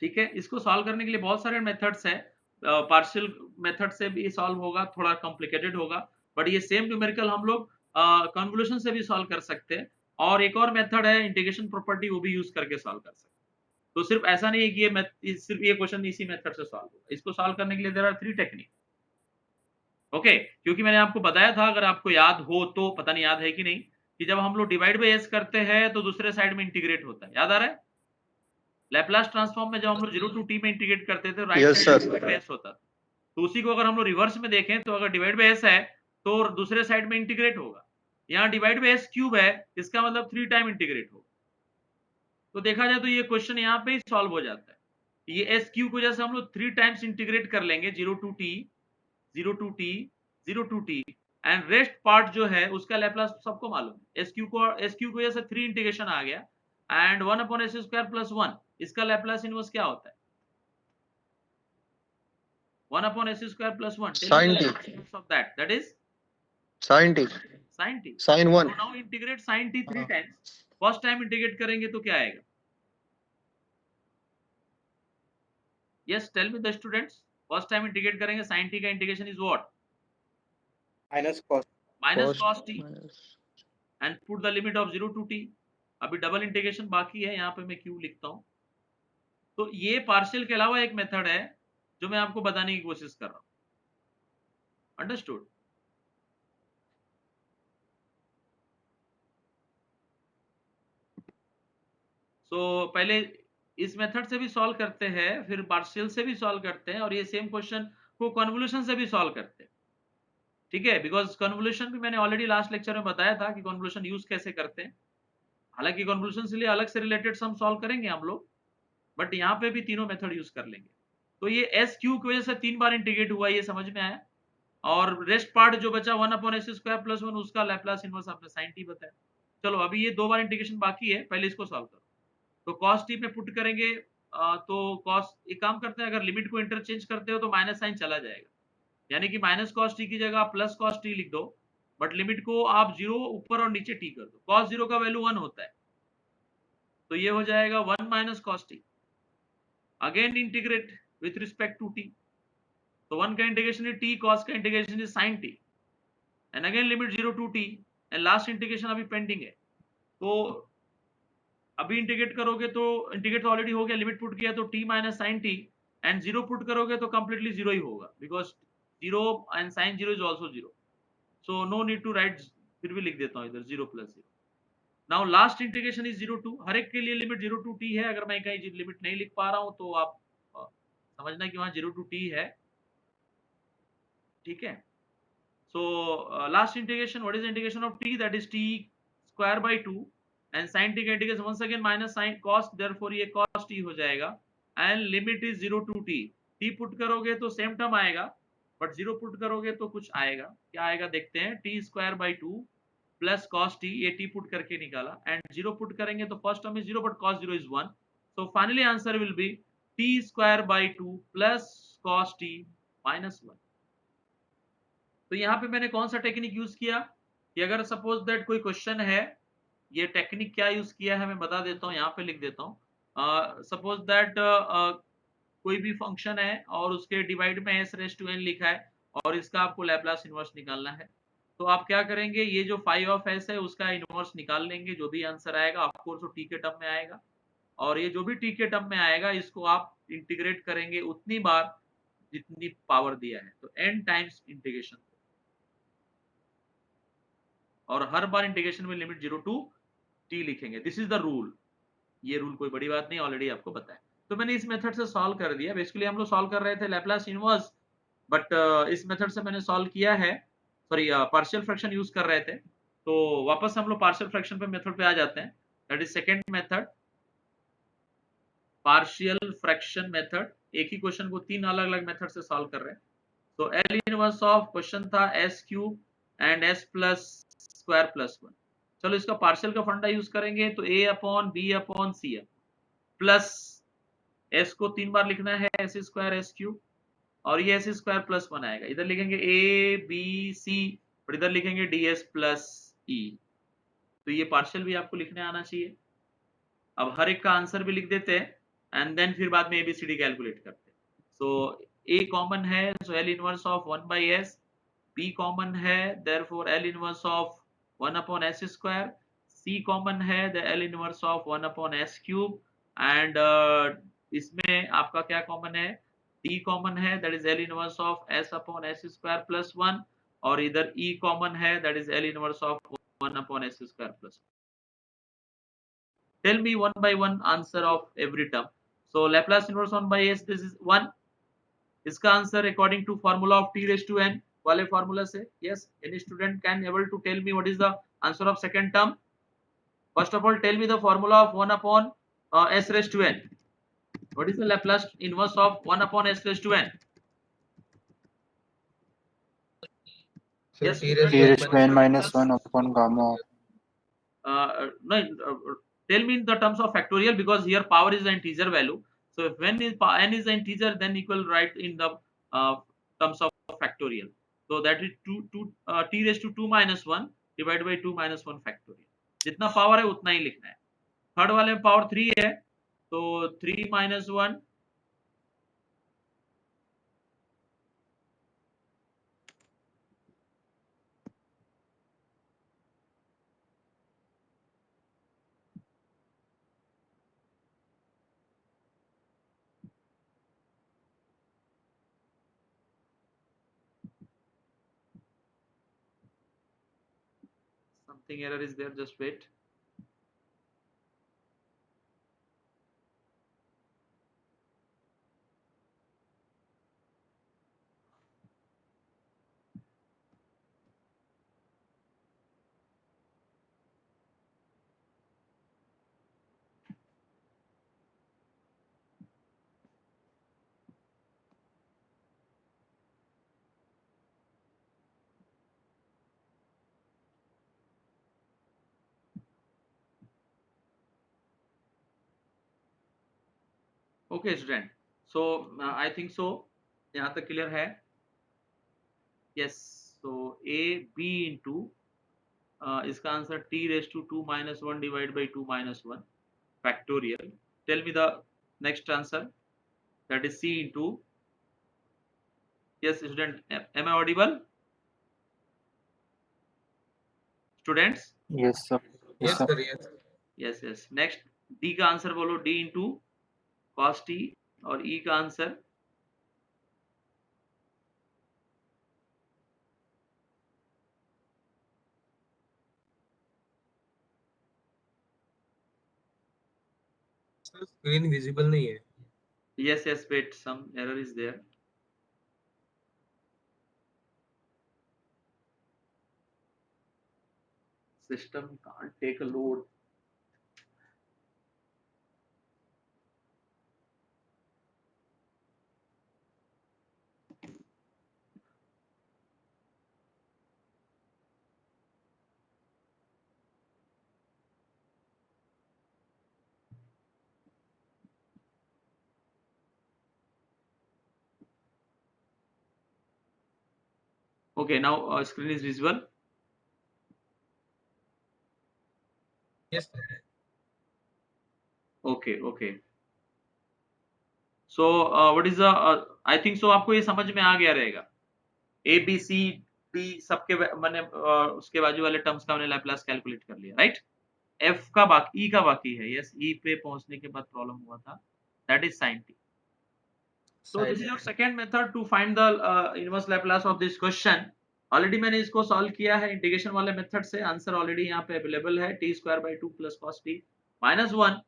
ठीक है, इसको सॉल्व करने के लिए बहुत सारे मेथड्स हैं। पार्शियल मेथड से भी सॉल्व होगा, थोड़ा कॉम्प्लिकेटेड होगा, बट ये सेम न्यूमेरिकल हम लोग कन्वोल्यूशन से भी सॉल्व कर सकते हैं। और एक और मेथड है इंटीग्रेशन प्रॉपर्टी, वो भी यूज करके सॉल्व कर सकते हैं। तो सिर्फ ऐसा नहीं है कि सिर्फ ये क्वेश्चन इसी मेथड से सॉल्व होगा। इसको सॉल्व करने के लिए देयर आर 3 टेक्निक। ओके, क्योंकि मैंने आपको बताया था, अगर आपको याद हो तो, पता नहीं याद है कि नहीं, कि जब हम लोग डिवाइड बाय एस करते हैं तो दूसरे साइड में इंटीग्रेट होता है। याद आ रहा है? लैप्लास ट्रांसफॉर्म में जब हम लोग 0 टू टी में इंटीग्रेट करते थे, right side divide by S होता था। तो उसी को अगर हम लोग रिवर्स में देखें तो अगर डिवाइड बाय एस है तो दूसरे साइड में इंटीग्रेट होगा। यहाँ डिवाइड बाय एस क्यूब है, इसका मतलब 3 टाइम इंटीग्रेट होगा। तो देखा जाए तो ये क्वेश्चन यहाँ पे ही सॉल्व हो जाता है। ये एस क्यूब को जैसे हम लोग 3 टाइम्स इंटीग्रेट कर लेंगे, 0 to T 0 to T 0 to T, and rest part जो है उसका लैप्लास सबको मालूम है। एस क्यू को जैसे 3 इंटीग्रेशन आ गया, and 1 upon S square plus 1, इसका लैप्लास इनवर्स क्या होता है? 1 upon s square plus 1. Tell me the Laplace inverse of that. That is sin t, sin t. sin 1. So now integrate sin t 3 times. First time integrate करेंगे तो क्या आएगा? Yes, tell me the students. First time integrate करेंगे, sin t का integration is what? minus cos. Minus cos t. minus- And put the limit of 0 to t. अभी double integration बाकी है, यहाँ पे मैं क्यों लिखता हूँ। तो ये पार्शियल के अलावा एक मेथड है जो मैं आपको बताने की कोशिश कर रहा हूँ। अंडरस्टूड? सो पहले इस मेथड से भी सॉल्व करते हैं, फिर पार्शियल से भी सॉल्व करते हैं, और ये सेम क्वेश्चन को कन्वोल्यूशन से भी सॉल्व करते हैं। ठीक है, बिकॉज कन्वोल्यूशन भी मैंने ऑलरेडी लास्ट लेक्चर में बताया था कि कन्वोल्यूशन यूज कैसे करते हैं। हालांकि कन्वोल्यूशन से लिए अलग से रिलेटेड सम सॉल्व करेंगे हम लोग, बट यहाँ पे भी तीनों मेथड यूज कर लेंगे। तो ये एस क्यू की वजह से 3 बार इंटीग्रेट हुआ, ये समझ में आया। और रेस्ट पार्ट जो बचा 1 अपॉन एस स्क्वायर प्लस 1, उसका लैप्लास इनवर्स आपने sin t बताया। चलो अभी ये 2 बार इंटीग्रेशन बाकी है, पहले इसको सॉल्व करो। तो cos t में पुट करेंगे, तो cos, एक काम करते हैं, अगर लिमिट को इंटरचेंज करते हो तो माइनस साइन चला जाएगा, यानी कि माइनस cos t की जगह आप प्लस cos t लिख दो, बट लिमिट को आप 0 ऊपर और नीचे t कर दो। cos 0 का वैल्यू 1 होता है, तो ये हो जाएगा 1 minus cos t। Again integrate with respect to t, तो 1 का इंटीग्रेशन है t, cos का इंटीग्रेशन है sin t, and again limit 0 to t, and last integration अभी पेंडिंग है। तो अभी इंटीग्रेट करोगे तो इंटीग्रेट तो ऑलरेडी हो गया, लिमिट पुट किया तो t minus sine T, and 0 put करोगे तो कंप्लीटली 0 ही होगा, because 0 and sine 0 is also 0, so no need to write, फिर भी लिख देता हूँ इधर 0 plus 0। Now last integration is 0 to, हर एक के लिए लिमिट 0 टू t है। अगर मैं कहीं लिमिट नहीं लिख पा रहा हूँ तो आप समझना कि वहां 0 टू t है। ठीक है, so last integration, what is integration of t? That is t square by 2, and sin t का integration once again minus sin cos, therefore ये cos t हो जाएगा, and limit is 0 to t। t put करोगे तो same term आएगा, but 0 put करोगे तो कुछ आएगा। क्या आएगा देखते हैं, t square by 2 plus cos t, ये t पुट करके निकाला, एंड 0 पुट करेंगे तो first term is 0 but cos 0 is 1, so finally answer will be t square by 2 plus cos t minus 1। तो यहाँ पे मैंने कौन सा टेक्निक यूज किया कि अगर सपोज दैट कोई क्वेश्चन है, ये टेक्निक क्या यूज किया है मैं बता देता हूँ, यहाँ पे लिख देता हूँ। सपोज दैट कोई भी फंक्शन है और उसके डिवाइड में s रेज़ टू n लिखा है, और इसका आपको लैप्लास इनवर्स निकालना है। तो आप क्या करेंगे, ये जो फाई ऑफ s है उसका इनवर्स निकाल लेंगे, जो भी आंसर आएगा ऑफ कोर्स वो t के टर्म में आएगा, और ये जो भी t के टर्म में आएगा इसको आप इंटीग्रेट करेंगे उतनी बार जितनी पावर दिया है, तो n टाइम्स इंटीग्रेशन, और हर बार इंटीग्रेशन में लिमिट 0 टू t लिखेंगे। This is the rule. ये रूल कोई बड़ी बात नहीं, ऑलरेडी आपको पता है। तो मैंने इस मेथड से सॉल्व कर दिया। बेसिकली हम लोग सॉल्व कर रहे थे लैप्लास इनवर्स, बट इस मेथड से मैंने सॉल्व किया है, सॉरी पार्शियल फ्रैक्शन यूज कर रहे थे। तो वापस हम लोग पार्शियल फ्रैक्शन पे मेथड पे आ जाते हैं, that is second method, partial fraction method. एक ही क्वेश्चन को 3 अलग अलग मेथड से सॉल्व कर रहे हैं। तो L इनवर्स ऑफ क्वेश्चन था s cube and s plus square plus 1। चलो इसका पार्शियल का फंडा यूज करेंगे, तो a upon b upon c plus s को 3 बार लिखना है एस स्क्वायर एस क्यूब, और ये एस स्क्वायर प्लस 1 आएगा, इधर लिखेंगे ए बी सी और इधर लिखेंगे डी एस प्लस ई। तो ये पार्शियल भी आपको लिखने आना चाहिए। अब हर एक का आंसर भी लिख देते हैं एंड देन फिर बाद में एबीसीडी कैलकुलेट करते हैं। सो ए कॉमन है, so L inverse of 1 by S, B common है, therefore L inverse of 1 upon S square, C common है, the L inverse of 1 upon S cube, and इसमें आपका क्या कॉमन है, डी कॉमन है, that is L inverse of S upon S square plus 1, और इधर E common है, that is L inverse of 1 upon S square plus. Tell me one by one answer of every term. So Laplace inverse 1 by s, this is 1. इसका answer according to formula of t raised to n वाले formula से, yes, any student can able to tell me what is the answer of second term? First of all, tell me the formula of 1 upon s raised to n. What is the Laplace inverse of 1 upon s raised to n? So Yes, t T raised raised to to n n minus 1 upon gamma of No, tell me in the terms of factorial, because here power is the integer value. So if when is n is the integer, then equal write in the terms of factorial. So that is 2 t raised to 2 minus 1 divided by 2 minus 1 factorial. जितना power है उतना ही लिखना है। Third वाले में power 3 है, तो 3 minus 1 something error is there, just wait. Okay student, so I think so यहाँ तक क्लियर है। yes, so a b into इसका answer t raised to 2 minus 1 divided by 2 minus 1 factorial. Tell me the next answer, that is c into, yes student, am I audible students? yes sir yes Yes sir sir, yes. yes yes, next d का answer बोलो, d into cos t, और e का answer Sir, screen visible नहीं है। yes yes, wait, some error is there. System can't take a load. Okay, now screen is visible. Yes sir. Okay okay, so what is the I think so आपको ये समझ में आ गया रहेगा। ए B C D सबके मैंने उसके बाजू वाले टर्म्स का मैंने लैप्लास कैलकुलेट कर लिया, राइट। एफ का बाकी, ई का बाकी है, यस, ई पे पहुंचने के बाद प्रॉब्लम हुआ था, that is sine T. So this is your second method to find the inverse Laplace of this question. Already मैंने इसको सॉल्व किया है इंटीग्रेशन वाले मेथड से, आंसर ऑलरेडी यहाँ पे अवेलेबल है, T square by 2 plus cos T minus 1,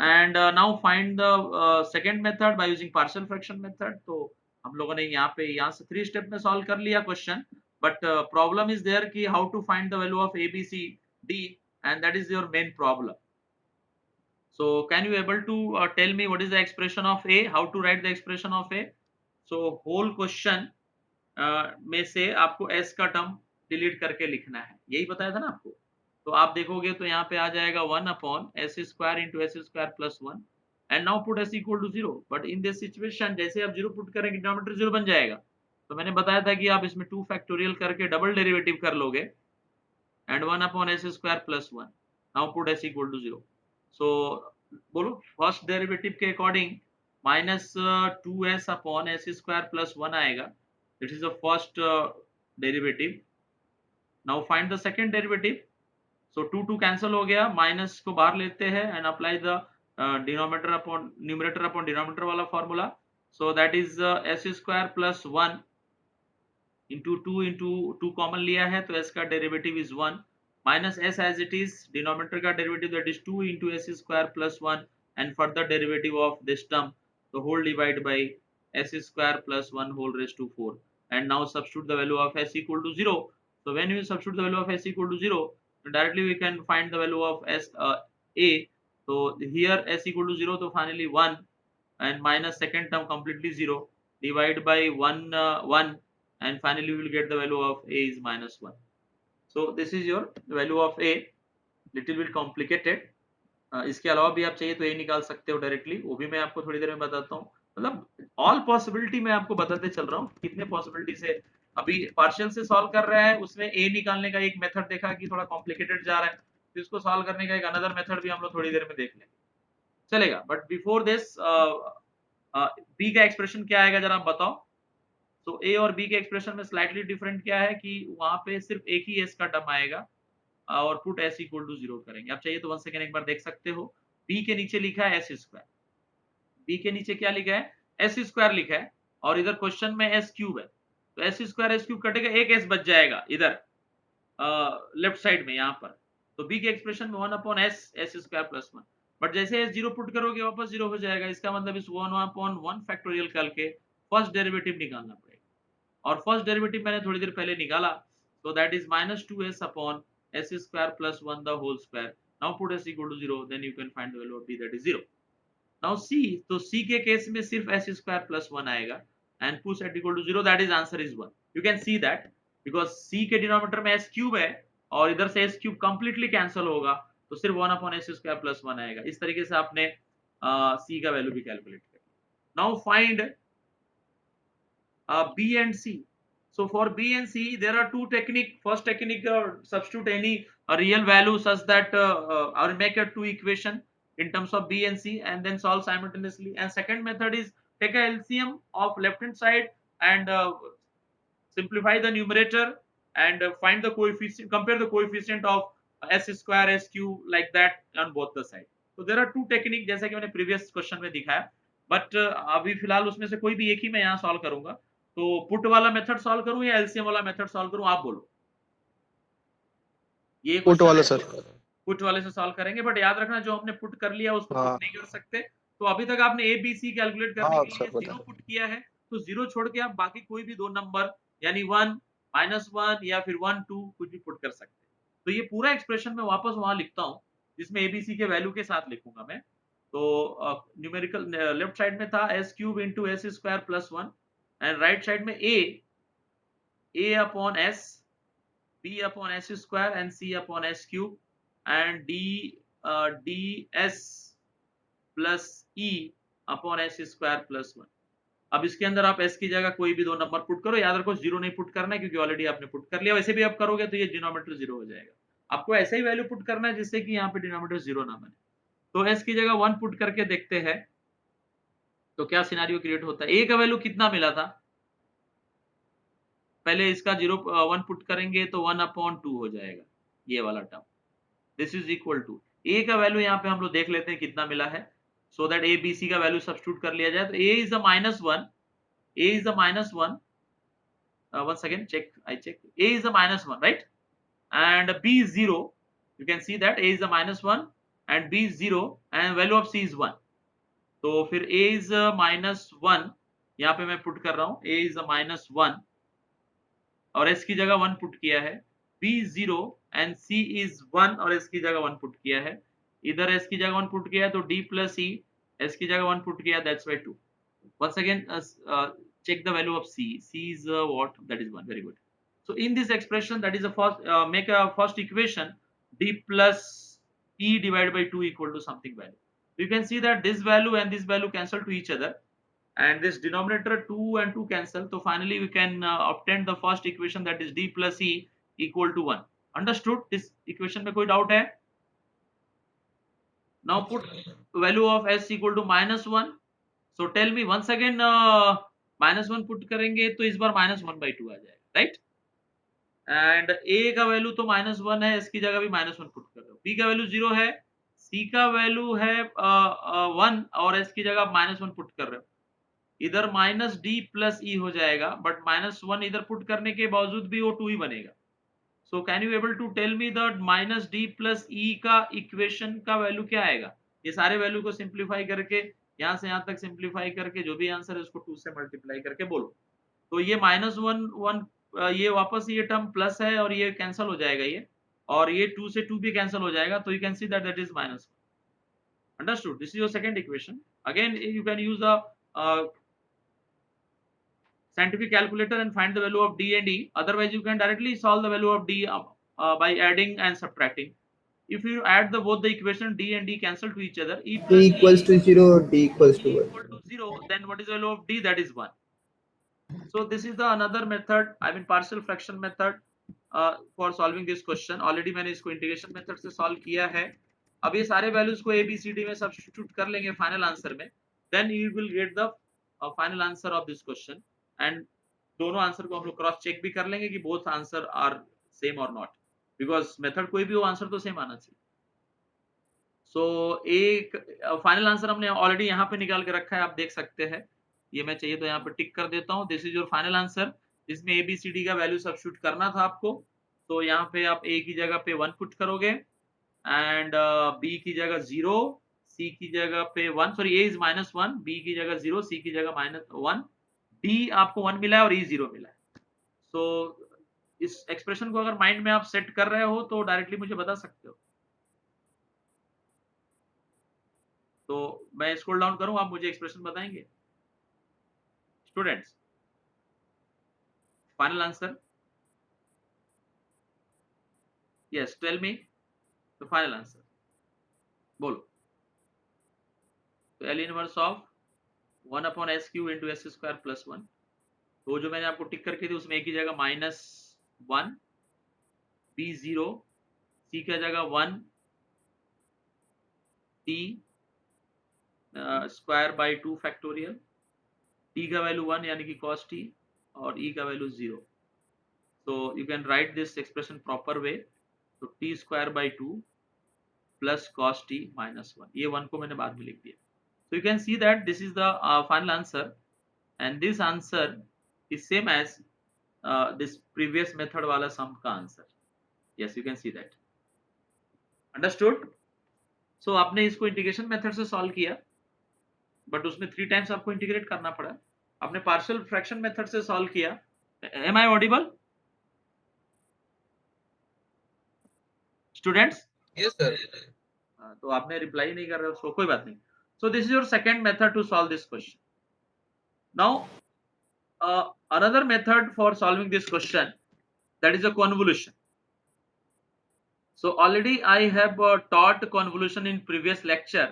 and now find the second method by using partial fraction method. तो हम लोगों ने यहाँ से 3 स्टेप में सॉल्व कर लिया question, but problem is there कि how to find the value of A B C D, and that is your main problem. So can you able to tell me what is the expression of A? How to write the expression of A? So whole question में से आपको S का term delete करके लिखना है, यही बताया था ना आपको। तो आप देखोगे तो यहाँ पे आ जाएगा 1 upon S square into S square plus 1, and now put s equal to 0, but in this situation जैसे आप 0 पुट करेंगे डिनोमिनेटर 0 बन जाएगा। तो मैंने बताया था कि आप इसमें 2 फैक्टोरियल करके डबल डेरिवेटिव कर लोगे and 1 upon s square plus 1, now put s equal to 0। so बोलो फर्स्ट डेरिवेटिव के according minus 2s upon s square plus 1 आएगा, this is the first derivative. Now find the second derivative. So 2 cancel हो गया, minus को बाहर लेते हैं and apply the denominator upon numerator upon denominator वाला formula. So that is s square plus 1 into 2 common लिया है तो s का derivative is 1 minus s as it is, denominator का derivative that is 2 into s square plus 1 and further derivative of this term तो whole divide by s square plus 1 whole raise to 4 and now substitute the value of s equal to 0। so when you substitute the value of s equal to 0, directly we can find the value of s a। so here s equal to 0 so finally 1 and minus second term completely 0, divide by 1 and finally we will get the value of a is minus 1। so this is your value of a, little bit complicated। इसके अलावा भी आप चाहिए तो ये निकाल सकते हो डायरेक्टली, वो भी मैं आपको थोड़ी देर में बताता हूँ। मतलब ऑल पॉसिबिलिटी मैं आपको बताते चल रहा हूँ कितने पॉसिबिलिटी से। अभी पार्शियल से सॉल्व कर रहा है, उसमें ए निकालने का एक मेथड देखा कि थोड़ा कॉम्प्लिकेटेड जा रहा है, तो इसको सॉल्व करने का एक अनदर मेथड भी हम लोग थोड़ी देर में देख लेंगे, चलेगा। बट बिफोर दिस बी का एक्सप्रेशन क्या आएगा जरा आप बताओ। तो ए और बी के एक्सप्रेशन में स्लाइटली डिफरेंट क्या है कि वहां पे सिर्फ एक ही एस का टर्म आएगा और पुट s इक्वल टू 0 करेंगे। आप चाहिए तो 1 सेकंड एक बार देख सकते हो। b के नीचे लिखा है s स्क्वायर, b के नीचे क्या लिखा है s स्क्वायर लिखा है और इधर क्वेश्चन में s क्यूब है, तो s स्क्वायर s क्यूब कटेगा, एक s बच जाएगा इधर लेफ्ट साइड में यहाँ पर। तो b के एक्सप्रेशन में 1 upon s square plus 1, but जैसे s 0 पुट करोगे वापस 0 हो जाएगा, इसका मतलब इस 1 अपॉन 1 फैक्टोरियल करके फर्स्ट डेरिवेटिव निकालना पड़ेगा और फर्स्ट डेरिवेटिव मैंने थोड़ी देर पहले निकाला, so that is minus 2s upon s square plus 1 the whole square। now put s equal to 0, then you can find the value of b, that is 0। now c, तो c के case में सिर्फ s square plus 1 आएगा and put s equal to 0, that is answer is 1। you can see that because c के denominator में s cube है और इधर से s क्यूब कंप्लीटली कैंसिल होगा तो सिर्फ 1 upon s square plus 1 आएगा। इस तरीके से आपने c का वैल्यू भी कैलकुलेट कर। now find B and C। So for B and C, there are two technique. First technique, substitute any real value such that or make a two equation in terms of B and C and then solve simultaneously. And second method is take a LCM of left hand side and simplify the numerator and find the coefficient, compare the coefficient of s square s cube like that on both the side। So there are two technique जैसा कि मैंने previous question में दिखाया, but अभी फिलहाल उसमें से कोई भी एक ही मैं यहाँ सॉल्व करूंगा। तो पुट वाला मेथड सॉल्व करूं या एलसीएम वाला मेथड सॉल्व करूं, आप बोलो। ये पुट वाला सर। पुट वाले से सॉल्व करेंगे, बट याद रखना जो हमने पुट कर लिया उसको पुट नहीं कर सकते। तो अभी तक आपने ए बी सी कैलकुलेट करने के लिए 0 पुट किया है, तो 0 छोड़ के आप बाकी कोई भी दो नंबर यानी 1 -1 या फिर 1 2 कुछ भी पुट कर सकते हैं। तो ये पूरा एक्सप्रेशन मैं वापस वहां लिखता हूं जिसमें एबीसी के वैल्यू के साथ लिखूंगा मैं। तो न्यूमेरिकल लेफ्ट साइड में था s cube into s square plus 1 and right side में a upon s, b upon s square and c upon s cube and ds plus e upon s square plus 1। अब इसके अंदर आप s की जगह कोई भी दो नंबर पुट करो, याद रखो 0 नहीं पुट करना है क्योंकि ऑलरेडी आपने पुट कर लिया। वैसे भी आप करोगे तो ये डिनोमिनेटर 0 हो जाएगा। आपको ऐसा ही वैल्यू पुट करना है जिससे कि यहाँ पे डिनोमिनेटर 0 ना बने। तो s की जगह 1 पुट करके देखते हैं तो क्या सिनेरियो क्रिएट होता है। a का वैल्यू कितना मिला था, पहले इसका 1 पुट करेंगे तो 1 अपॉन 2 हो जाएगा ये वाला term. This is equal to a का वैल्यू यहाँ पे हम लोग देख लेते हैं कितना मिला है, so that a b c का वैल्यू सब्स्टिट्यूट कर लिया जाए। तो a is a is a -1 one second check, I check, a is a -1 right and b is 0, you can see that a is a -1 and b is 0 and value of c is 1। तो फिर a is a -1 यहाँ पे मैं put कर रहा हूँ, a is a -1 और s की जगह 1 पुट किया है, b 0 and c is 1 और s की जगह 1 पुट किया है। इधर s की जगह 1 पुट किया तो d plus e, s की जगह 1 पुट किया, that's why 2। Once again check the value of c, c is what, that is 1, very good। So in this expression that is a first make a first equation d plus e divided by 2 equal to something value। You can see that this value and this value cancel to each other, and this denominator 2 and 2 cancel. So finally we can obtain the first equation, that is d plus e equal to 1. Understood? This equation में कोई doubt है? Now put value of s equal to -1. So tell me once again, -1 put करेंगे तो इस बार -1/2 आ जाएगा, right? And a का value तो -1 है, इसकी जगह भी -1 पुट कर रहे हो, b का वैल्यू 0 है, c का वैल्यू है 1 और s की जगह -1 पुट कर रहे हो, इधर -d प्लस e हो जाएगा, बट -1 इधर पुट करने के बावजूद भी वो 2 ही बनेगा. So can you able to tell me the -d plus e का इक्वेशन का वैल्यू क्या आएगा? ये सारे वैल्यू को सिंप्लीफाई करके यहाँ से यहाँ तक सिंप्लीफाई करके जो भी आंसर है उसको 2 से मल्टीप्लाई करके बोलो. तो ये -1 ये वापस ये टर्म प्लस है और ये कैंसिल हो जाएगा ये, और ये 2 से 2 भी कैंसिल हो जाएगा, तो you can see that is -1. Understood? This is your second equation. Again you can use the scientific calculator and find the value of d and e. Otherwise you can directly solve the value of d by adding and subtracting. If you add the both the equation, d and d cancel to each other, e D plus equals to 0, D equals to 1. equal to 0, then what is the value of d? That is 1. So this is the another method, I mean partial fraction method for solving this question. Already मैंने इसको integration method से solve किया है. अब ये सारे values को a b c d में substitute कर लेंगे final answer में, then you will get the final answer of this question. And दोनों आंसर को हम लोग क्रॉस चेक भी कर लेंगे कि both answer are same or not, because method कोई भी हो आंसर तो सेम आना चाहिए. सो एक फाइनल आंसर हमने ऑलरेडी यहाँ पे निकाल के रखा है, आप देख सकते हैं. ये मैं चाहिए तो यहाँ पे टिक कर देता हूँ. This is your final answer, जिसमें ए बी सी डी का वैल्यू सब्स्टिट्यूट करना था आपको. तो यहाँ पे आप ए की जगह पे 1 पुट करोगे, एंड बी की जगह 0, सी की जगह पे 1, सॉरी ए इज -1, बी की जगह 0, सी की जगह -1, डी आपको 1 मिला है और ई 0 मिला है. सो इस एक्सप्रेशन को अगर माइंड में आप सेट कर रहे हो तो डायरेक्टली मुझे बता सकते हो. तो मैं स्क्रॉल डाउन करूं, आप मुझे एक्सप्रेशन बताएंगे students. Final answer, yes tell me the final answer, बोलो. तो L inverse of 1/s³ into s² plus 1. तो जो मैंने आपको टिक करके दी उसमें एक ही जगह -1, b 0, c का जगह 1, t square by 2 factorial, t का वैल्यू 1 यानी कि cos t, और e का value 0. so you can write this expression proper way. तो t square by 2 plus cos t -1, ये 1 को मैंने बाद में लिख दिया. so you can see that this is the final answer, and this answer is same as this previous method वाला sum का answer. yes you can see that. understood? so आपने इसको इंटीग्रेशन मेथड से सॉल्व किया, but उसमें 3 times आपको integrate करना पड़ा. आपने पार्शियल फ्रैक्शन मेथड से सॉल्व किया. Am I audible students? Yes, sir. तो आपने रिप्लाई नहीं कर रहे हो, कोई बात नहीं. So this is your second method to solve this question. Now another method for solving this question, that is a convolution. So already I have taught convolution in previous lecture.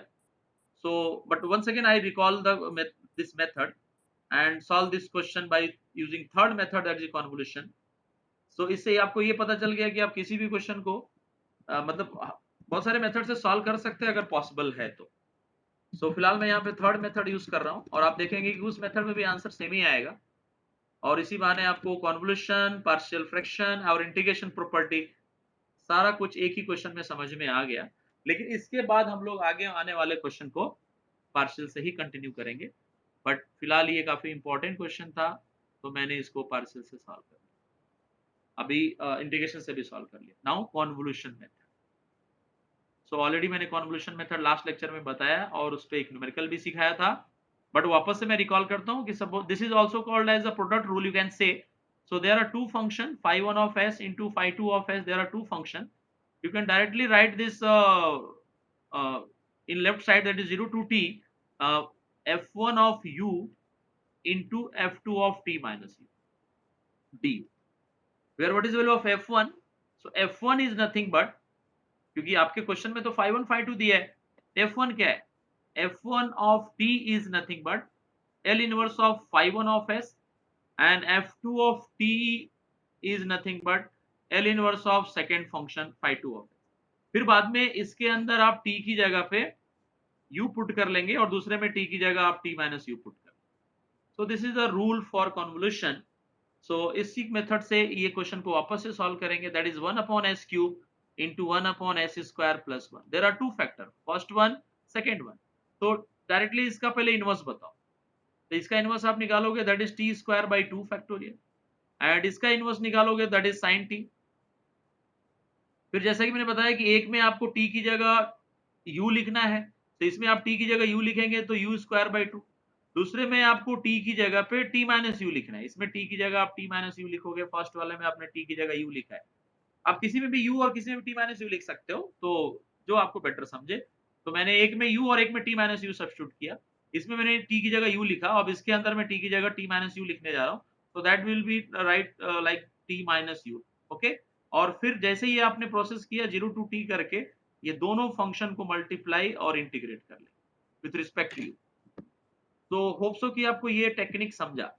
So but once again I recall this method and solve this question by using third method, that is convolution. So इससे आपको ये पता चल गया कि आप किसी भी क्वेश्चन को मतलब बहुत सारे मेथड से सॉल्व कर सकते हैं अगर पॉसिबल है तो. सो फिलहाल मैं यहाँ पे थर्ड मेथड यूज कर रहा हूँ, और आप देखेंगे कि उस मेथड में भी आंसर सेम ही आएगा, और इसी बहाने आपको कॉन्वोल्यूशन, पार्शियल फ्रैक्शन और इंटीग्रेशन प्रॉपर्टी सारा कुछ एक ही क्वेश्चन में समझ में आ गया. लेकिन इसके बाद हम लोग आगे आने वाले क्वेश्चन को पार्शियल से ही कंटिन्यू करेंगे, बट फिलहाल ये काफी इंपॉर्टेंट क्वेश्चन था तो मैंने इसको पार्शियल से सॉल्व कर लिया. अभी इंटीग्रेशन से भी सॉल्व कर लिया. Now convolution method. So already मैंने कॉन्वोल्यूशन मेथड लास्ट लेक्चर में बताया और उस पर एक न्यूमेरिकल भी सिखाया था, बट वापस से मैं रिकॉल करता हूँ कि suppose this is also called as a product rule, you can say. So there are two function, phi1 of s into phi2 of s. There are two function. You can directly write this in left side, that is 0 to t, f1 of u into f2 of t minus u du. Where what is the value of f1? So f1 is nothing but, क्योंकि आपके question में तो phi1 phi2 दिया है, f1 क्या है? f1 of t is nothing but L inverse of phi 1 of s, and f2 of t is nothing but L inverse of second function phi 2 of s. फिर बाद में इसके अंदर आप t की जगह पे u पुट कर लेंगे और दूसरे में t की जगह आप t माइनस u पुट कर। So this is the rule for convolution. So इसी मेथड से ये क्वेश्चन को वापस से सॉल्व करेंगे। That is 1 upon s cube into 1 upon s square plus 1. There are two factor, first one, second one. तो directly इसका पहले इनवर्स बताओ। तो इसका इनवर्स आप निकालोगे that is T square by 2 factorial, and इसका इनवर्स निकालोगे दैट इज साइन टी। फिर जैसा कि मैंने बताया कि एक में आपको टी की जगह u लिखना है, तो इसमें आप t की जगह u लिखेंगे तो u स्क्वायर बाई 2। दूसरे में आपको t की जगह पे t माइनस u लिखना है, इसमें t की जगह आप t माइनस u लिखोगे, फर्स्ट वाले में आपने t की जगह u लिखा है। आप किसी में भी u और किसी में भी t माइनस u लिख सकते हो, तो जो आपको बेटर समझे। तो मैंने एक में u और एक में t माइनस u सब्स्टिट्यूट किया, इसमें मैंने t की जगह u लिखा, अब इसके अंदर मैं t की जगह t माइनस u लिखने जा रहा हूँ, तो that will be right like t minus u। Okay, और फिर जैसे ही आपने प्रोसेस किया 0 to t करके ये दोनों फंक्शन को मल्टीप्लाई और इंटीग्रेट कर ले विथ रिस्पेक्ट टू u। तो होप सो कि आपको ये टेक्निक समझा।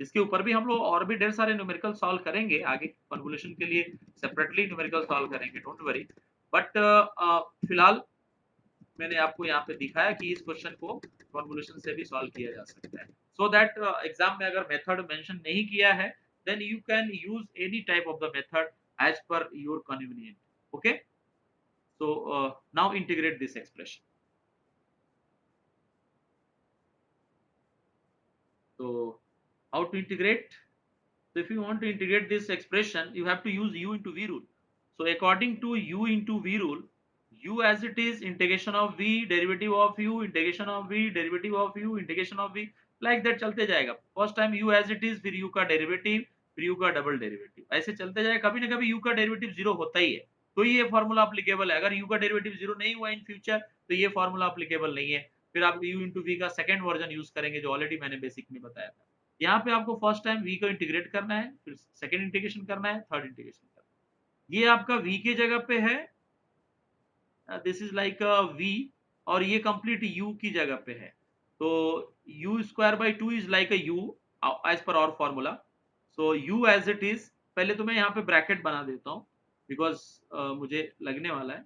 इसके ऊपर भी हम लोग और भी ढेर सारे न्यूमेरिकल सॉल्व करेंगे आगे, कन्वोल्यूशन के लिए सेपरेटली न्यूमेरिकल सॉल्व करेंगे, डोंट वरी। बट फिलहाल मैंने आपको यहाँ पे दिखाया कि इस क्वेश्चन को कन्वोल्यूशन से भी सॉल्व किया जा सकता है। सो दैट एग्जाम में अगर मेथड मेंशन नहीं किया है then you can use any type of the method as per your convenient. Okay, so now integrate this expression. So how to integrate? So if you want to integrate this expression, you have to use u into v rule. So according to u into v rule, u as it is, integration of v, derivative of u, integration of v, derivative of u, integration of v, like that चलते जाएगा। First time u as it is, फिर u का derivative, फिर u का double derivative, ऐसे चलते जाएगा। कभी ना कभी u का डेरिवेटिव जीरो होता ही है, तो ये फॉर्मूला अप्लीकेबल है। अगर u का डेरिवेटिव जीरो नहीं हुआ इन फ्यूचर तो ये फॉर्मूला अप्लीकेबल नहीं है। फिर आप u into v का सेकंड वर्जन यूज करेंगे जो ऑलरेडी मैंने बेसिक में बताया था। यहाँ पे आपको फर्स्ट टाइम v को इंटीग्रेट करना है, फिर सेकंड इंटीग्रेशन करना है, थर्ड इंटीग्रेशन करना है। ये आपका v के जगह पे है, दिस इज लाइक v, और ये कंप्लीट u की जगह पे है, तो u square by 2 is like a u as per our formula. So u as it is, पहले तो मैं यहाँ पे ब्रैकेट बना देता हूँ बिकॉज मुझे लगने वाला है,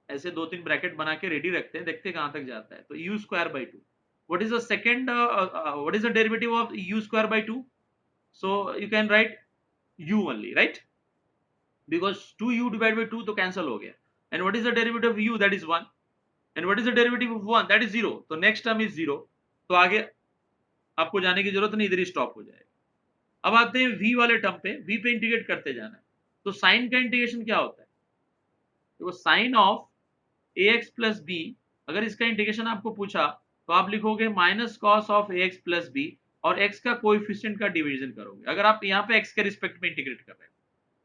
ऐसे 2-3 ब्रैकेट बना के रेडी रखते हैं, देखते हैं कहां तक जाता है। तो u square by 2, what is the second what is the derivative of u square by 2? So you can write u only, right? Because 2u divided by 2 तो cancel हो गया। And what is the derivative of u? That is 1. And what is the derivative of 1? That is 0. तो next term is 0, तो आगे आपको जाने की जरूरत नहीं, इधर ही स्टॉप हो जाएगा। अब आते हैं v वाले टर्म पे, v पे इंटीग्रेट करते जाना है। तो साइन का इंटीग्रेशन क्या होता है? तो sine of ax plus b, अगर इसका इंटीग्रेशन आपको पूछा तो आप लिखोगे minus cos of ax plus b, और x का कोएफिशिएंट का डिवीजन करोगे। अगर आप यहाँ पे x के रिस्पेक्ट में इंटीग्रेट कर रहे हैं,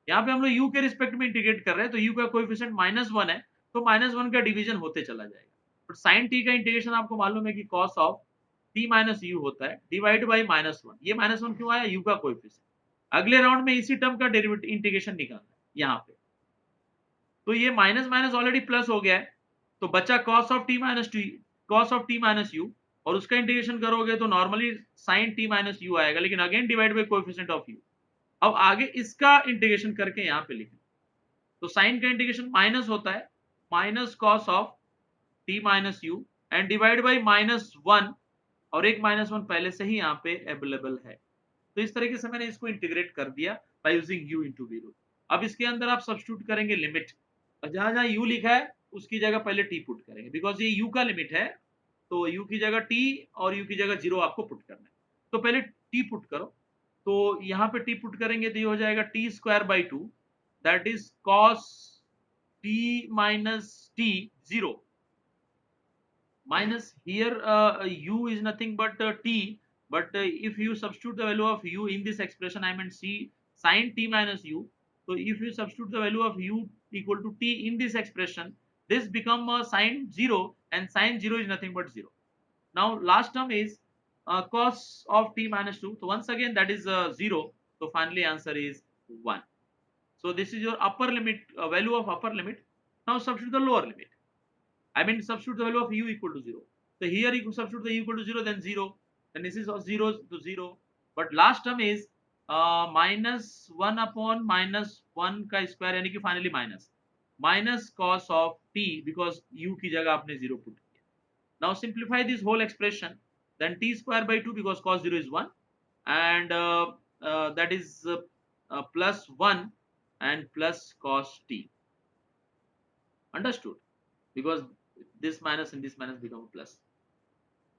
यहाँ पे हम लोग u के रिस्पेक्ट में इंटीग्रेट कर रहे हैं, तो u का कोएफिशिएंट -1 है, तो -1 का डिवीजन होते चला जाएगा। तो sin t का इंटीग्रेशन आपको मालूम है कि cos of t minus u होता है डिवाइड बाई -1। ये -1 क्यों आया? u का कोएफिशिएंट। अगले राउंड में इसी टर्म का डेरिवेटिव इंटीग्रेशन निकालना है यहाँ पे। तो ये माइनस माइनस ऑलरेडी प्लस हो गया है, तो बचा cos of t minus t, cos of t minus u, और उसका इंटीग्रेशन करोगे तो normally sin t minus u आएगा, लेकिन again divide by coefficient of u। अब आगे इसका इंटीग्रेशन करके यहाँ पे लिखें, तो sin का इंटीग्रेशन माइनस होता है minus cos of t minus u and divide by -1, और एक -1 पहले से ही यहाँ पे अवेलेबल है। तो इस तरीके से मैंने इसको इंटीग्रेट कर दिया by using u into v rule. अब इसके अंदर आप सब्स्टिट्यूट करेंगे लिमिट, जहां जहां u लिखा है उसकी जगह पहले t पुट करेंगे, बिकॉज ये u का लिमिट है, तो u की जगह t और u की जगह 0 आपको पुट करना है। तो पहले t पुट करो, तो यहाँ पे t पुट करेंगे तो ये हो जाएगा t square by 2, that is cos t minus t 0 minus here u is nothing but t, but if you substitute the value of u in this expression, I mean c sin t minus u, so if you substitute the value of u equal to t in this expression, this become sin 0, and sin 0 is nothing but 0. Now last term is cos of t minus 2, so once again that is 0, so finally answer is 1. So this is your upper limit, value of upper limit. Now substitute the lower limit. I mean substitute the value of u equal to 0. So here you substitute the u equal to 0, then 0, then this is 0 to 0, but last term is minus 1 upon minus 1 का square यानी कि finally minus cos of t because u की जगह आपने 0 put किया. Now simplify this whole expression, then t square by 2 because cos 0 is 1, and that is plus 1 and plus cos t. Understood? Because this minus and this minus become plus.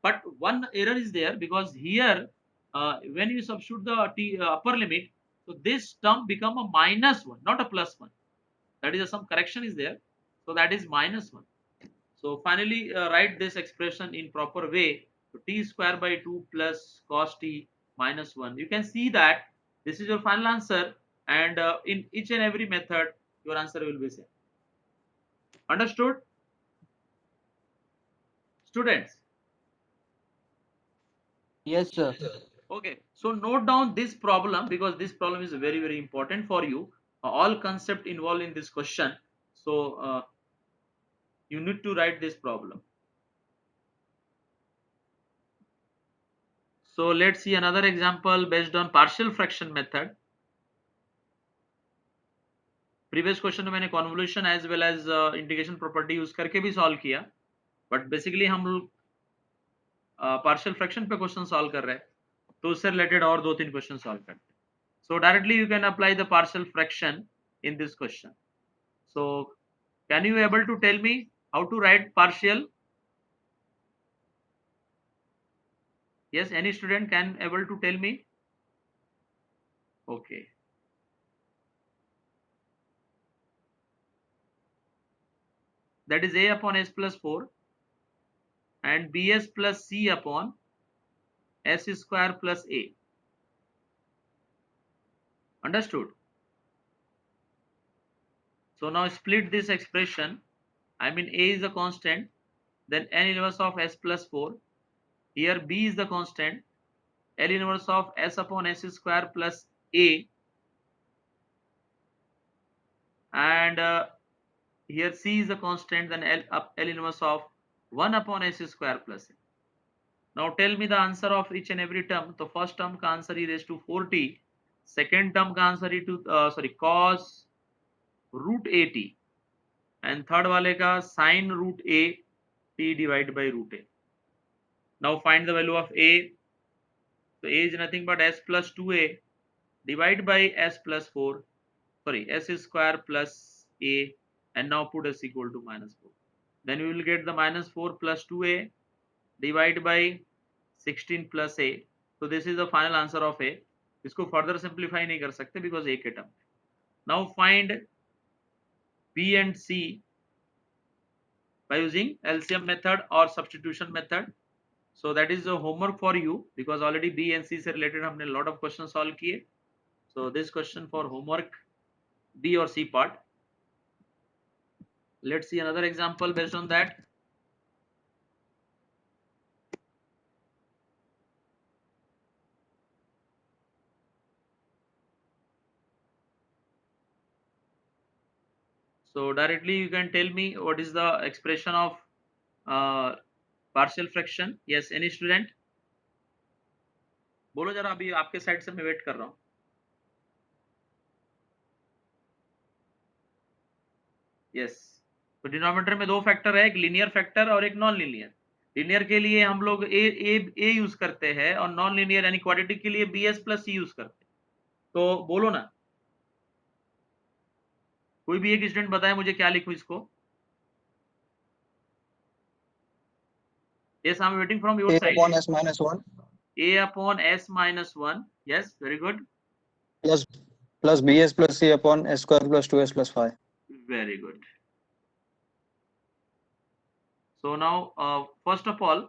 But one error is there because here when you substitute the t upper limit, so this term become a minus 1, not a plus 1. That is some correction is there. So that is minus 1. So finally write this expression in proper way. So t square by 2 plus cos t minus 1. You can see that this is your final answer, and in each and every method your answer will be same. Understood? Students? Yes, sir. Okay, so note down this problem because this problem is very important for you. All concept involved in this question. So you need to write this problem. So let's see another example based on partial fraction method. Previous question में मैंने convolution as well as integration property use करके भी solve किया, but basically हम लोग partial fraction पे question solve कर रहे हैं, तो उससे related और 2-3 question solve करते हैं. So directly you can apply the partial fraction in this question. So can you able to tell me how to write partial? Yes, any student can able to tell me? Okay. That is a upon s plus 4 and bs plus c upon s square plus a. Understood? So now split this expression. I mean a is the constant, then n inverse of s plus 4. Here b is the constant, L inverse of s upon s square plus a, and here c is the constant, then L inverse of 1 upon s square plus a. Now tell me the answer of each and every term. So first term का answer e raised to 4t, second term का answer e to cos root at, and third वाले का sin root a t divided by root a. Now find the value of a. So a is nothing but s plus 2a divided by s plus 4, sorry, s square plus a, and now put s equal to minus 4. Then we will get the minus 4 plus 2a divided by 16 plus a. So this is the final answer of a. इसको further simplify नहीं कर सकते because a के term. Now find b and c by using LCM method or substitution method. So that is a homework for you because already b and c से related हमने lot of questions solve किए. So this question for homework b or c part. Let's see another example based on that. So directly you can tell me what is the expression of partial fraction. Yes, any student? बोलो जरा, अभी आपके side से मैं wait कर रहा हूँ. Yes, तो डिनोमिनेटर में दो फैक्टर है, एक लीनियर फैक्टर और एक नॉन लीनियर. लीनियर के लिए हम लोग ए यूज करते हैं और नॉन लीनियर यानी क्वाड्रेटिक के लिए बी एस प्लस सी यूज करते हैं. तो बोलो ना, कोई भी एक स्टूडेंट बताए मुझे क्या लिखूं इसको. Yes, I'm waiting from your A side. upon s minus 1 A upon s minus 1. Yes, very good. plus bs plus c upon s square plus 2s plus 5. Very good. So now first of all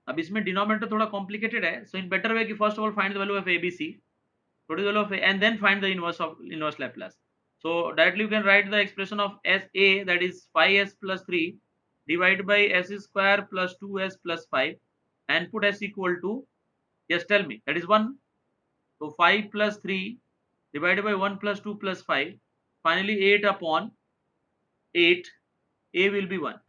अब इसमें denominator थोड़ा complicated है. सो in better way कि first of all find the value of abc, what is the value of a, and then find the inverse Laplace. So directly you can write the expression of sa, that is 5s plus 3 divided by s square plus 2s plus 5, and put s equal to, yes, tell me, that is 1. So 5 plus 3 divided by 1 plus 2 plus 5, finally 8 upon 8, A will be 1.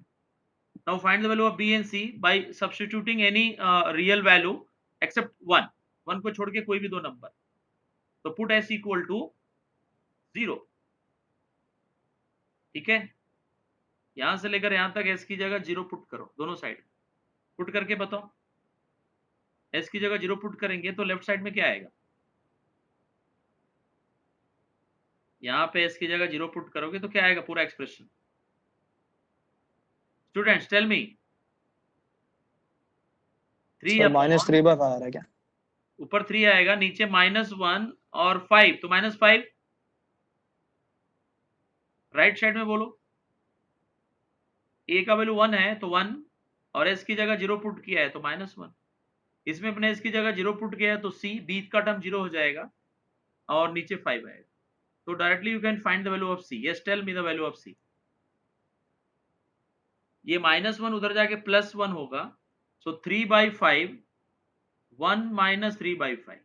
Now find the value of B and C by substituting any real value except 1. 1 को छोड़ के कोई भी दो number. तो put S equal to 0. ठीक है, यहां से लेकर यहां तक S की जगह 0 पुट करो दोनों साइड. पुट करके बताओ. S की जगह 0 पुट करेंगे तो लेफ्ट साइड में क्या आएगा? यहाँ पे S की जगह 0 पुट करोगे तो क्या आएगा पूरा expression? Students tell me. 3 sir -3/5 आ रहा है क्या? ऊपर 3 आएगा, नीचे -1 और 5, तो -5. राइट साइड में बोलो. A का वैल्यू 1 है तो 1 और S की जगह 0 पुट किया है तो -1. इसमें अपने S की जगह 0 पुट किया है तो C, B का टर्म 0 हो जाएगा और नीचे 5 आएगा. तो directly you can find the value of C. Yes, tell me the value of C. ये -1 उधर जाके +1 होगा. सो 3/5, 1 minus 3/5,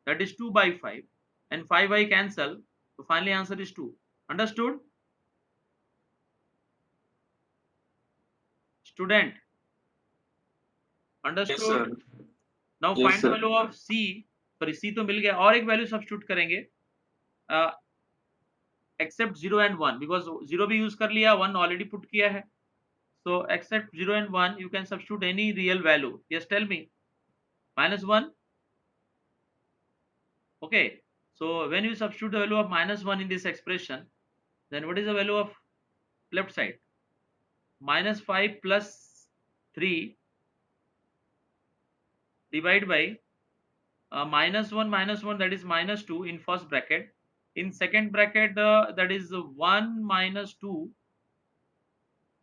that is 2/5, and 5 I cancel, so finally answer is 2. Understood? Student, understood? Now Yes, find the sir. value of C. Sorry, C तो मिल गया, और एक value substitute करेंगे accept 0 and 1, because 0 भी यूज कर लिया, 1 ऑलरेडी पुट किया है. So except 0 and 1, you can substitute any real value. Yes, tell me. -1. Okay. So when you substitute the value of -1 in this expression, then what is the value of left side? -5 plus 3 divided by -1, that is -2 in first bracket. In second bracket, that is 1 minus 2.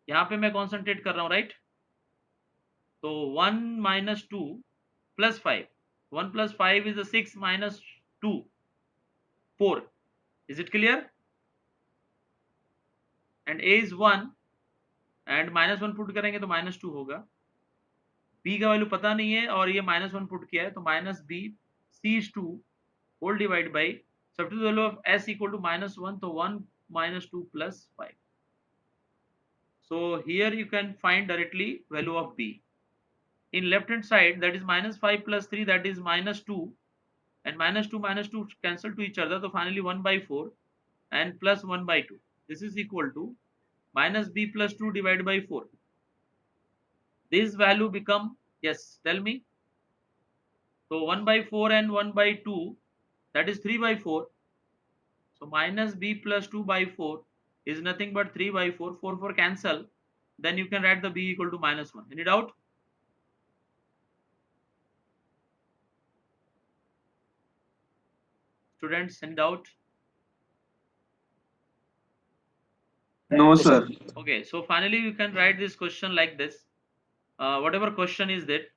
यहाँ पे मैं concentrate कर रहा हूँ, right? तो 1 minus 2 plus 5. 1 plus 5 is 6 minus 2, 4. Is it clear? And A is 1 and -1 put करेंगे तो -2 होगा. B का वैल्यू पता नहीं है और ये -1 पुट किया है तो -B, C is 2 whole divided by substitute the value of S equal to -1, तो 1 minus 2 plus 5. So here you can find directly value of B. In left hand side, that is -5 plus 3, that is -2, and -2 cancel to each other, so finally 1/4 and plus 1/2. This is equal to -B plus 2 divided by 4. This value become, yes, tell me. So 1/4 and 1/2, that is 3/4. So -B plus 2/4 is nothing but 3/4. 4 cancel. Then you can write the B equal to -1. Any doubt? Students, any doubt? No, sir. Okay, so finally you can write this question like this. Whatever question is that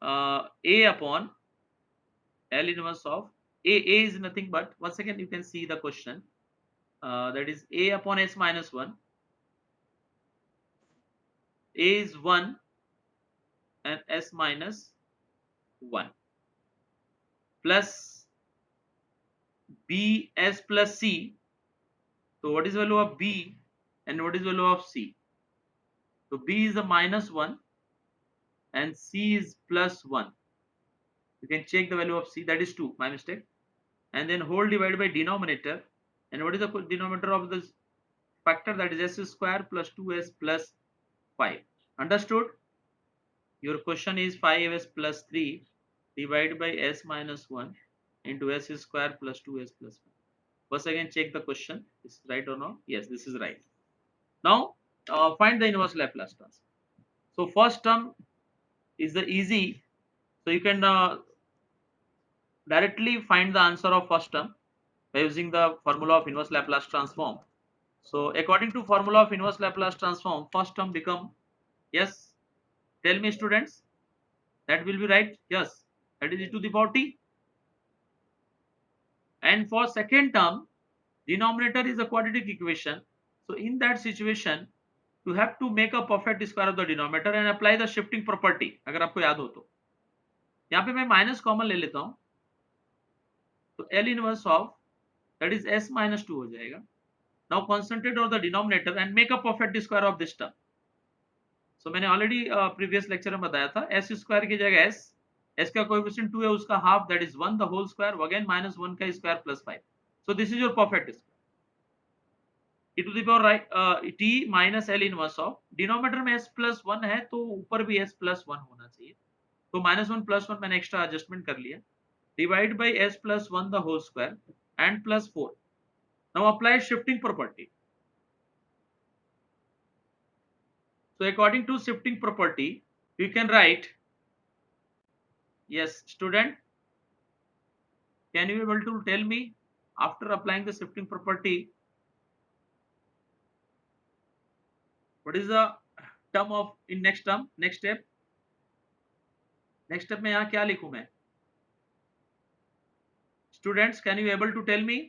A upon L inverse of A is nothing but, once again you can see the question, that is A upon S minus 1. A is 1 and S minus 1 plus B S plus C. So what is the value of B and what is the value of C? So B is a -1 and C is +1. You can check the value of C, that is 2, my mistake. And then whole divided by denominator. And what is the denominator of this factor? That is S square plus 2S plus 5. Understood? Your question is 5S plus 3 divided by S minus 1 into S square plus 2S plus 5. Once again check the question. Is right or not? Yes, this is right. Now find the inverse Laplace transform. So first term is the easy. So you can directly find the answer of first term by using the formula of inverse Laplace transform. So according to formula of inverse Laplace transform, first term become, yes, tell me students, that will be right. Yes, that is e to the power t. And for second term, denominator is a quadratic equation. So in that situation, you have to make a perfect square of the denominator and apply the shifting property. अगर आपको याद हो तो यहाँ पे मैं minus common ले लेता हूँ, तो L inverse of, that is S minus 2 हो जाएगा. Now concentrate on the denominator and make a perfect square of this term. So मैंने ऑलरेडी प्रीवियस लेक्चर में बताया था s स्क्वायर की जगह s का कोएफिशिएंट 2 है, उसका half that is 1 the whole square, again -1 का square plus 5. So this is your perfect square. e to the power right t minus l inverse of denominator में s प्लस 1 है तो ऊपर भी s प्लस 1 होना चाहिए. तो -1 प्लस 1 मैंने एक्स्ट्रा एडजस्टमेंट कर लिया. Divide by s plus 1 the whole square and plus 4. Now apply shifting property. So according to shifting property, you can write, yes, student, can you able to tell me after applying the shifting property, what is the term of in next term, next step? Next step में यहाँ क्या लिखूँ मैं? Students, can you able to tell me?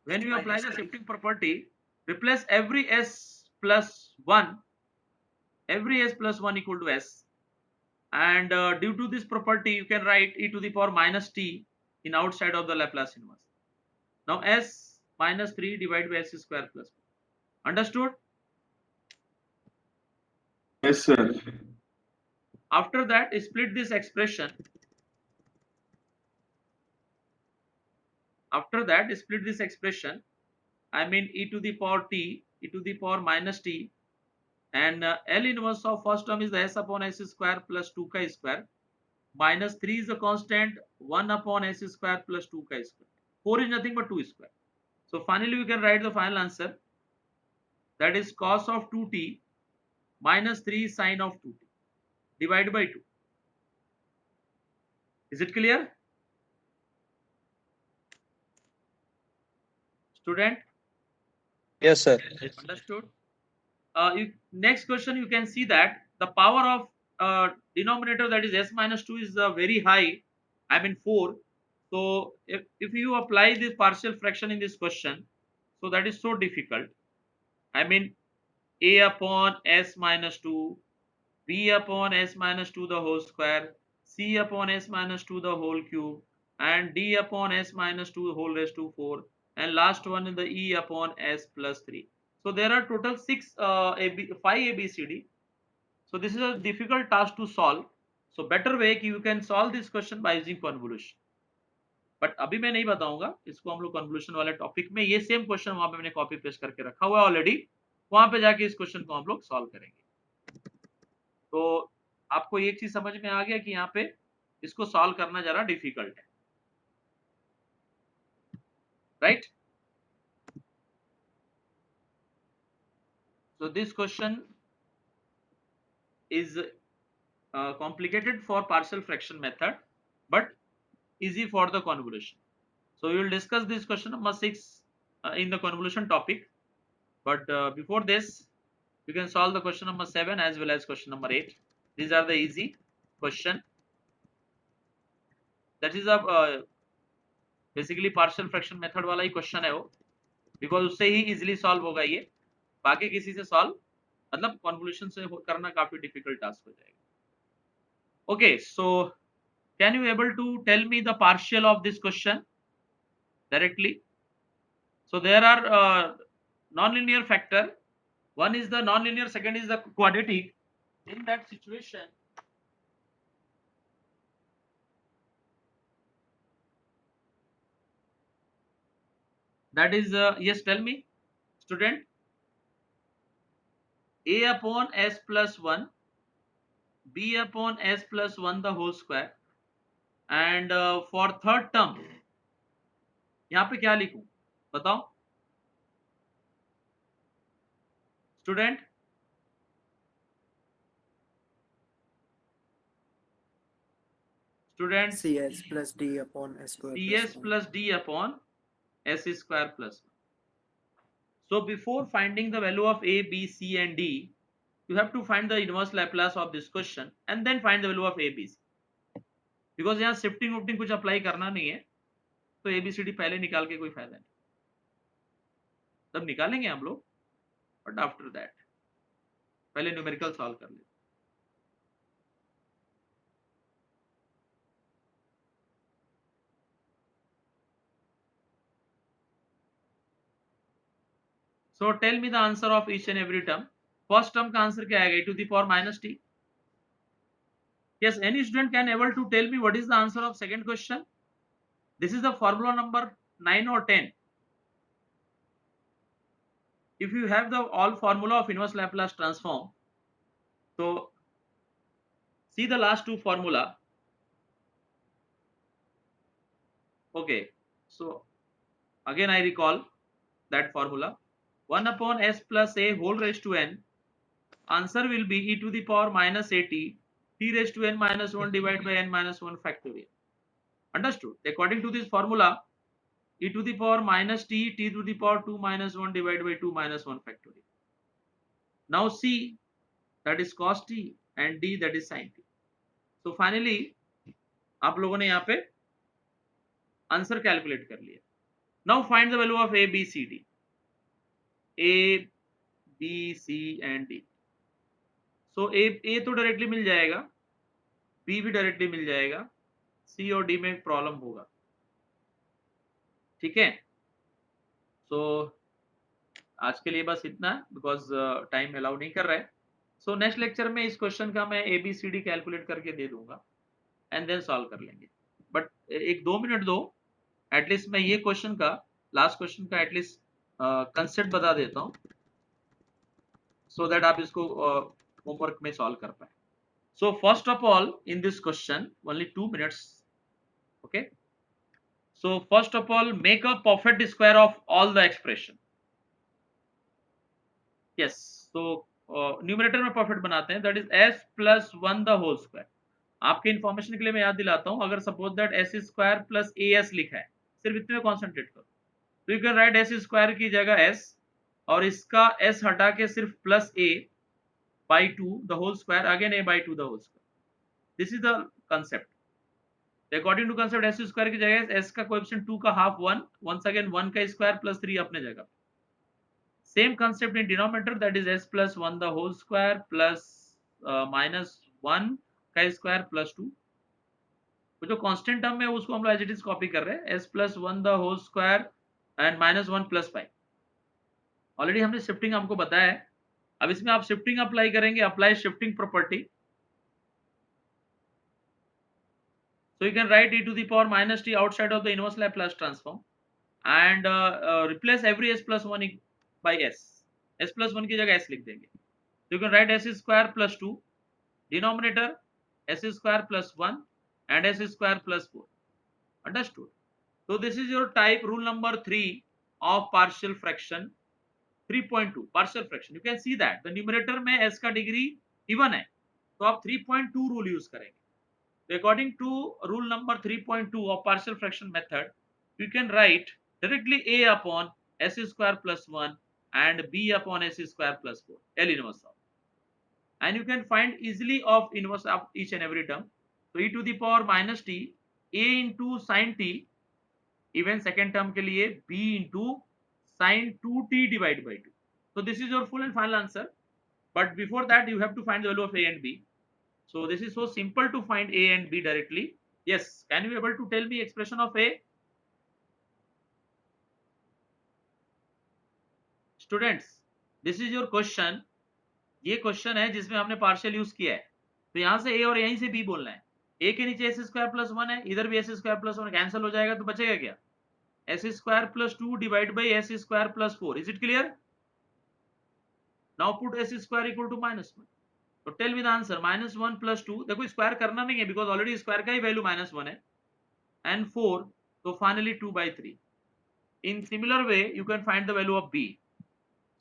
When you apply the shifting property, replace every s plus 1, every s plus 1 equal to s. And due to this property, you can write e to the power minus t in outside of the Laplace inverse. Now s minus 3 divided by s square plus 1. Understood? Yes, sir. After that, split this expression. After that, split this expression. I mean e to the power t, e to the power minus t, and L inverse of first term is the s upon s square plus 2 chi square. Minus 3 is the constant, 1 upon s square plus 2 chi square. 4 is nothing but 2 square. So finally, we can write the final answer. That is cos of 2t minus 3 sine of 2t divided by 2. Is it clear? Student? Yes, sir. Understood? Next question, you can see that the power of denominator, that is s minus 2, is very high. I mean 4. So if you apply this partial fraction in this question, so that is so difficult. I mean a upon s minus 2, b upon s minus 2 the whole square, c upon s minus 2 the whole cube, and d upon s minus 2 whole raised to 4, and last one is the e upon s plus 3. So there are total 5 ABCD. So this is a difficult task to solve. So better way you can solve this question by using convolution. But अभी मैं नहीं बताऊंगा इसको, हम लोग convolution वाले topic में, ये सेम क्वेश्चन वहां पे मैंने कॉपी पेस्ट करके रखा हुआ है ऑलरेडी, वहां पे जाके इस क्वेश्चन को हम लोग सॉल्व करेंगे. तो आपको एक चीज समझ में आ गया कि यहाँ पे इसको सॉल्व करना जरा डिफिकल्ट है, right? So this question is complicated for partial fraction method, but easy for the convolution. So we will discuss this question number 6 in the convolution topic. But before this, you can solve the question number 7 as well as question number 8. These are the easy question. That is a basically partial fraction method वाला ही question है वो, because उससे ही easily solve होगा ये, बाकी किसी से solve मतलब convolution से करना काफी difficult task हो जाएगा. Okay, so can you able to tell me the partial of this question directly? So there are non-linear factor. One is the non-linear, second is the quadratic. In that situation, that is yes, tell me, student. A upon s plus 1, b upon s plus 1 the whole square, and for third term यहाँ पे क्या लिखूं बताओ student? Student, cs plus d upon s square cs plus 1. plus d upon s square plus 1. So before finding the value of a, b, c and d, you have to find the inverse Laplace of this question and then find the value of a, b, c. Because यहाँ shifting वुफ्टिंग कुछ apply करना नहीं है, तो ABCD पहले निकाल के कोई फायदा नहीं, तब निकालेंगे हम लोग, बट आफ्टर दैट पहले न्यूमेरिकल सॉल्व कर लेते. So tell me the answer of each and every term. First term का आंसर क्या आएगा? e to the power minus t. Yes, any student can able to tell me what is the answer of second question? This is the formula number 9 or 10. If you have the all formula of inverse Laplace transform, so see the last two formula. Okay, so again I recall that formula. 1 upon s plus a whole raised to n. Answer will be e to the power minus at t raised to n minus 1 divided by n minus 1 factorial. Understood? According to this formula, e to the power minus t to the power 2 minus 1 divided by 2 minus 1 factorial. Now c, that is cos t, and d, that is sin t. So finally आप लोगों ने यहाँ पे answer calculate कर लिया. Now find the value of a, b, c, d. a, b, c and d. So a तो directly मिल जाएगा, b भी डायरेक्टली मिल जाएगा, c और d में प्रॉब्लम होगा. ठीक है. सो आज के लिए बस इतना, बिकॉज टाइम अलाउ नहीं कर रहा है. सो नेक्स्ट लेक्चर में इस क्वेश्चन का मैं A B C D calculate करके दे दूंगा एंड देन सॉल्व कर लेंगे. बट एक 2 मिनट दो, एटलीस्ट मैं ये क्वेश्चन का, लास्ट क्वेश्चन का एटलीस्ट कंसेप्ट बता देता हूँ, सो दैट आप इसको होमवर्क में सॉल्व कर पाए. So first of all in this question only 2 minutes. Okay, so first of all make a perfect square of all the expression. Yes, तो न्यूमरेटर में परफेक्ट बनाते हैं, that is s plus 1 the whole square. आपके information के लिए मैं याद दिलाता हूं, अगर suppose that S square plus A S लिखा है, सिर्फ इतने में कॉन्सेंट्रेट करो, तो you can write S square की जगह s और इसका s हटा के सिर्फ plus a by 2 the whole square, again a by 2 the whole square. This is the concept. According to concept S square की जगह s का कोएफिशिएंट 2 का हाफ 1, वंस अगेन 1 का स्क्वायर प्लस 3 अपने जगह. Same concept in denominator, that is s plus 1 the whole square plus minus 1 का square plus 2. तो जो कांस्टेंट टर्म है उसको हम लोग एज इट इज कॉपी कर रहे हैं, s plus 1 the whole square and minus 1 plus 5. Already हमने शिफ्टिंग हमको बताया है. अब इसमें आप शिफ्टिंग अप्लाई करेंगे, apply shifting property. So you can write e to the power minus t outside of the inverse Laplace transform and replace every s plus 1 by s. s plus 1 की जगह s लिख देंगे. So you can write s square plus 2, denominator s square plus 1 and s square plus 4. Understood? So this is your type rule number 3 of partial fraction 3.2 partial fraction. You can see that the numerator में s का degree even है, तो आप 3.2 rule use करेंगे. So according to rule number 3.2 of partial fraction method, you can write directly a upon s square plus 1 and b upon s square plus 4, L inverse of. And you can find easily of inverse of each and every term. So e to the power minus t, a into sin t, even second term के लिए b into sin 2t divided by 2. So this is your full and final answer. But before that you have to find the value of a and b. So this is so simple to find a and b directly. Yes, can you be able to tell me expression of a? Students, this is your question. ये question है जिसमें हमने partial use किया है, तो यहाँ से a और यहीं से b बोलना है. a के नीचे s स्क्वायर प्लस 1 है, इधर भी s स्क्वायर प्लस 1 कैंसिल हो जाएगा, तो बचेगा क्या? s square plus 2 divide by s square plus 4. Is it clear? Now put s square equal to minus 1. तो tell me the answer. Minus 1 plus 2, देखो स्क्वायर करना नहीं है बिकॉज ऑलरेडी स्क्वायर का ही वैल्यू माइनस 1 है, एंड 4, तो finally 2/3. In similar way you can find the value of b.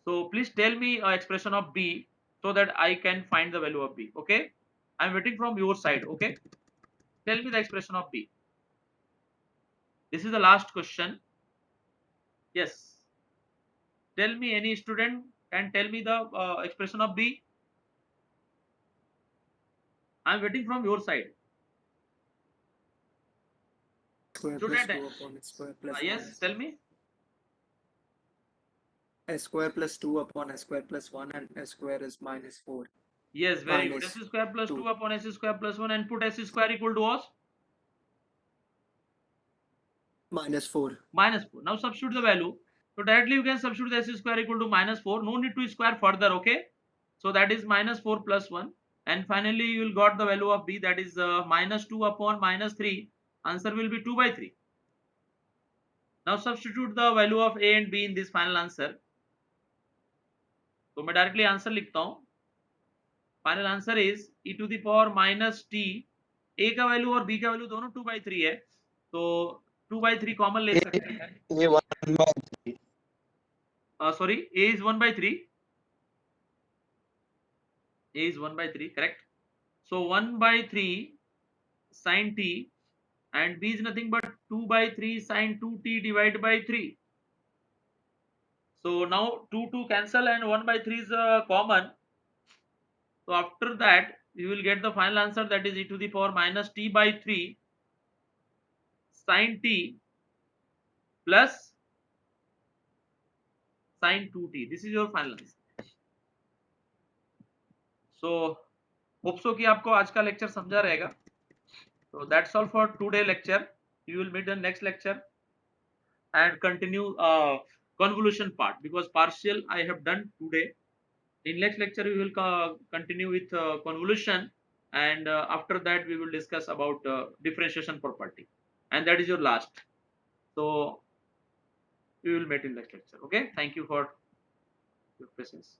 So please tell me expression of b so that I can find the value of b. Okay, I am waiting from your side. Okay, tell me the expression of b. This is the last question. Yes, tell me, any student can tell me the expression of b. I am waiting from your side. Square Student, plus 2 upon s square plus 1. yes, tell me. S square plus 2 upon s square plus 1 and s square is minus 4. Yes, very good. Minus S square plus 2 upon s square plus 1 and put s square equal to what? Minus 4. Minus 4. Now substitute the value. So directly you can substitute s square equal to minus 4. No need to square further. Okay. So that is minus 4 plus 1. And finally you will got the value of b, that is minus 2 upon minus 3. Answer will be 2 by 3. Now substitute the value of a and b in this final answer. तो मैं directly answer लिखता हूं. Final answer is e to the power minus T. a का value और b का value दोनों 2 by 3 है, तो 2 by 3 कॉमन ले सकते हैं. A 1 by 3. Sorry, a is 1 by 3. a is 1 by 3, correct. So 1 by 3 sin t and b is nothing but 2 by 3 sin 2t divided by 3. So now 2 cancel and 1 by 3 is common. So after that you will get the final answer, that is e to the power minus t by 3 sin t plus sin 2t. This is your final answer. So hope so कि आपको आज का lecture समझा रहेगा. So that's all for today lecture. You will meet in next lecture and continue convolution part, because partial I have done today. In next lecture we will continue with convolution, and after that we will discuss about differentiation property, and that is your last. So we will meet in next lecture. Okay, thank you for your presence.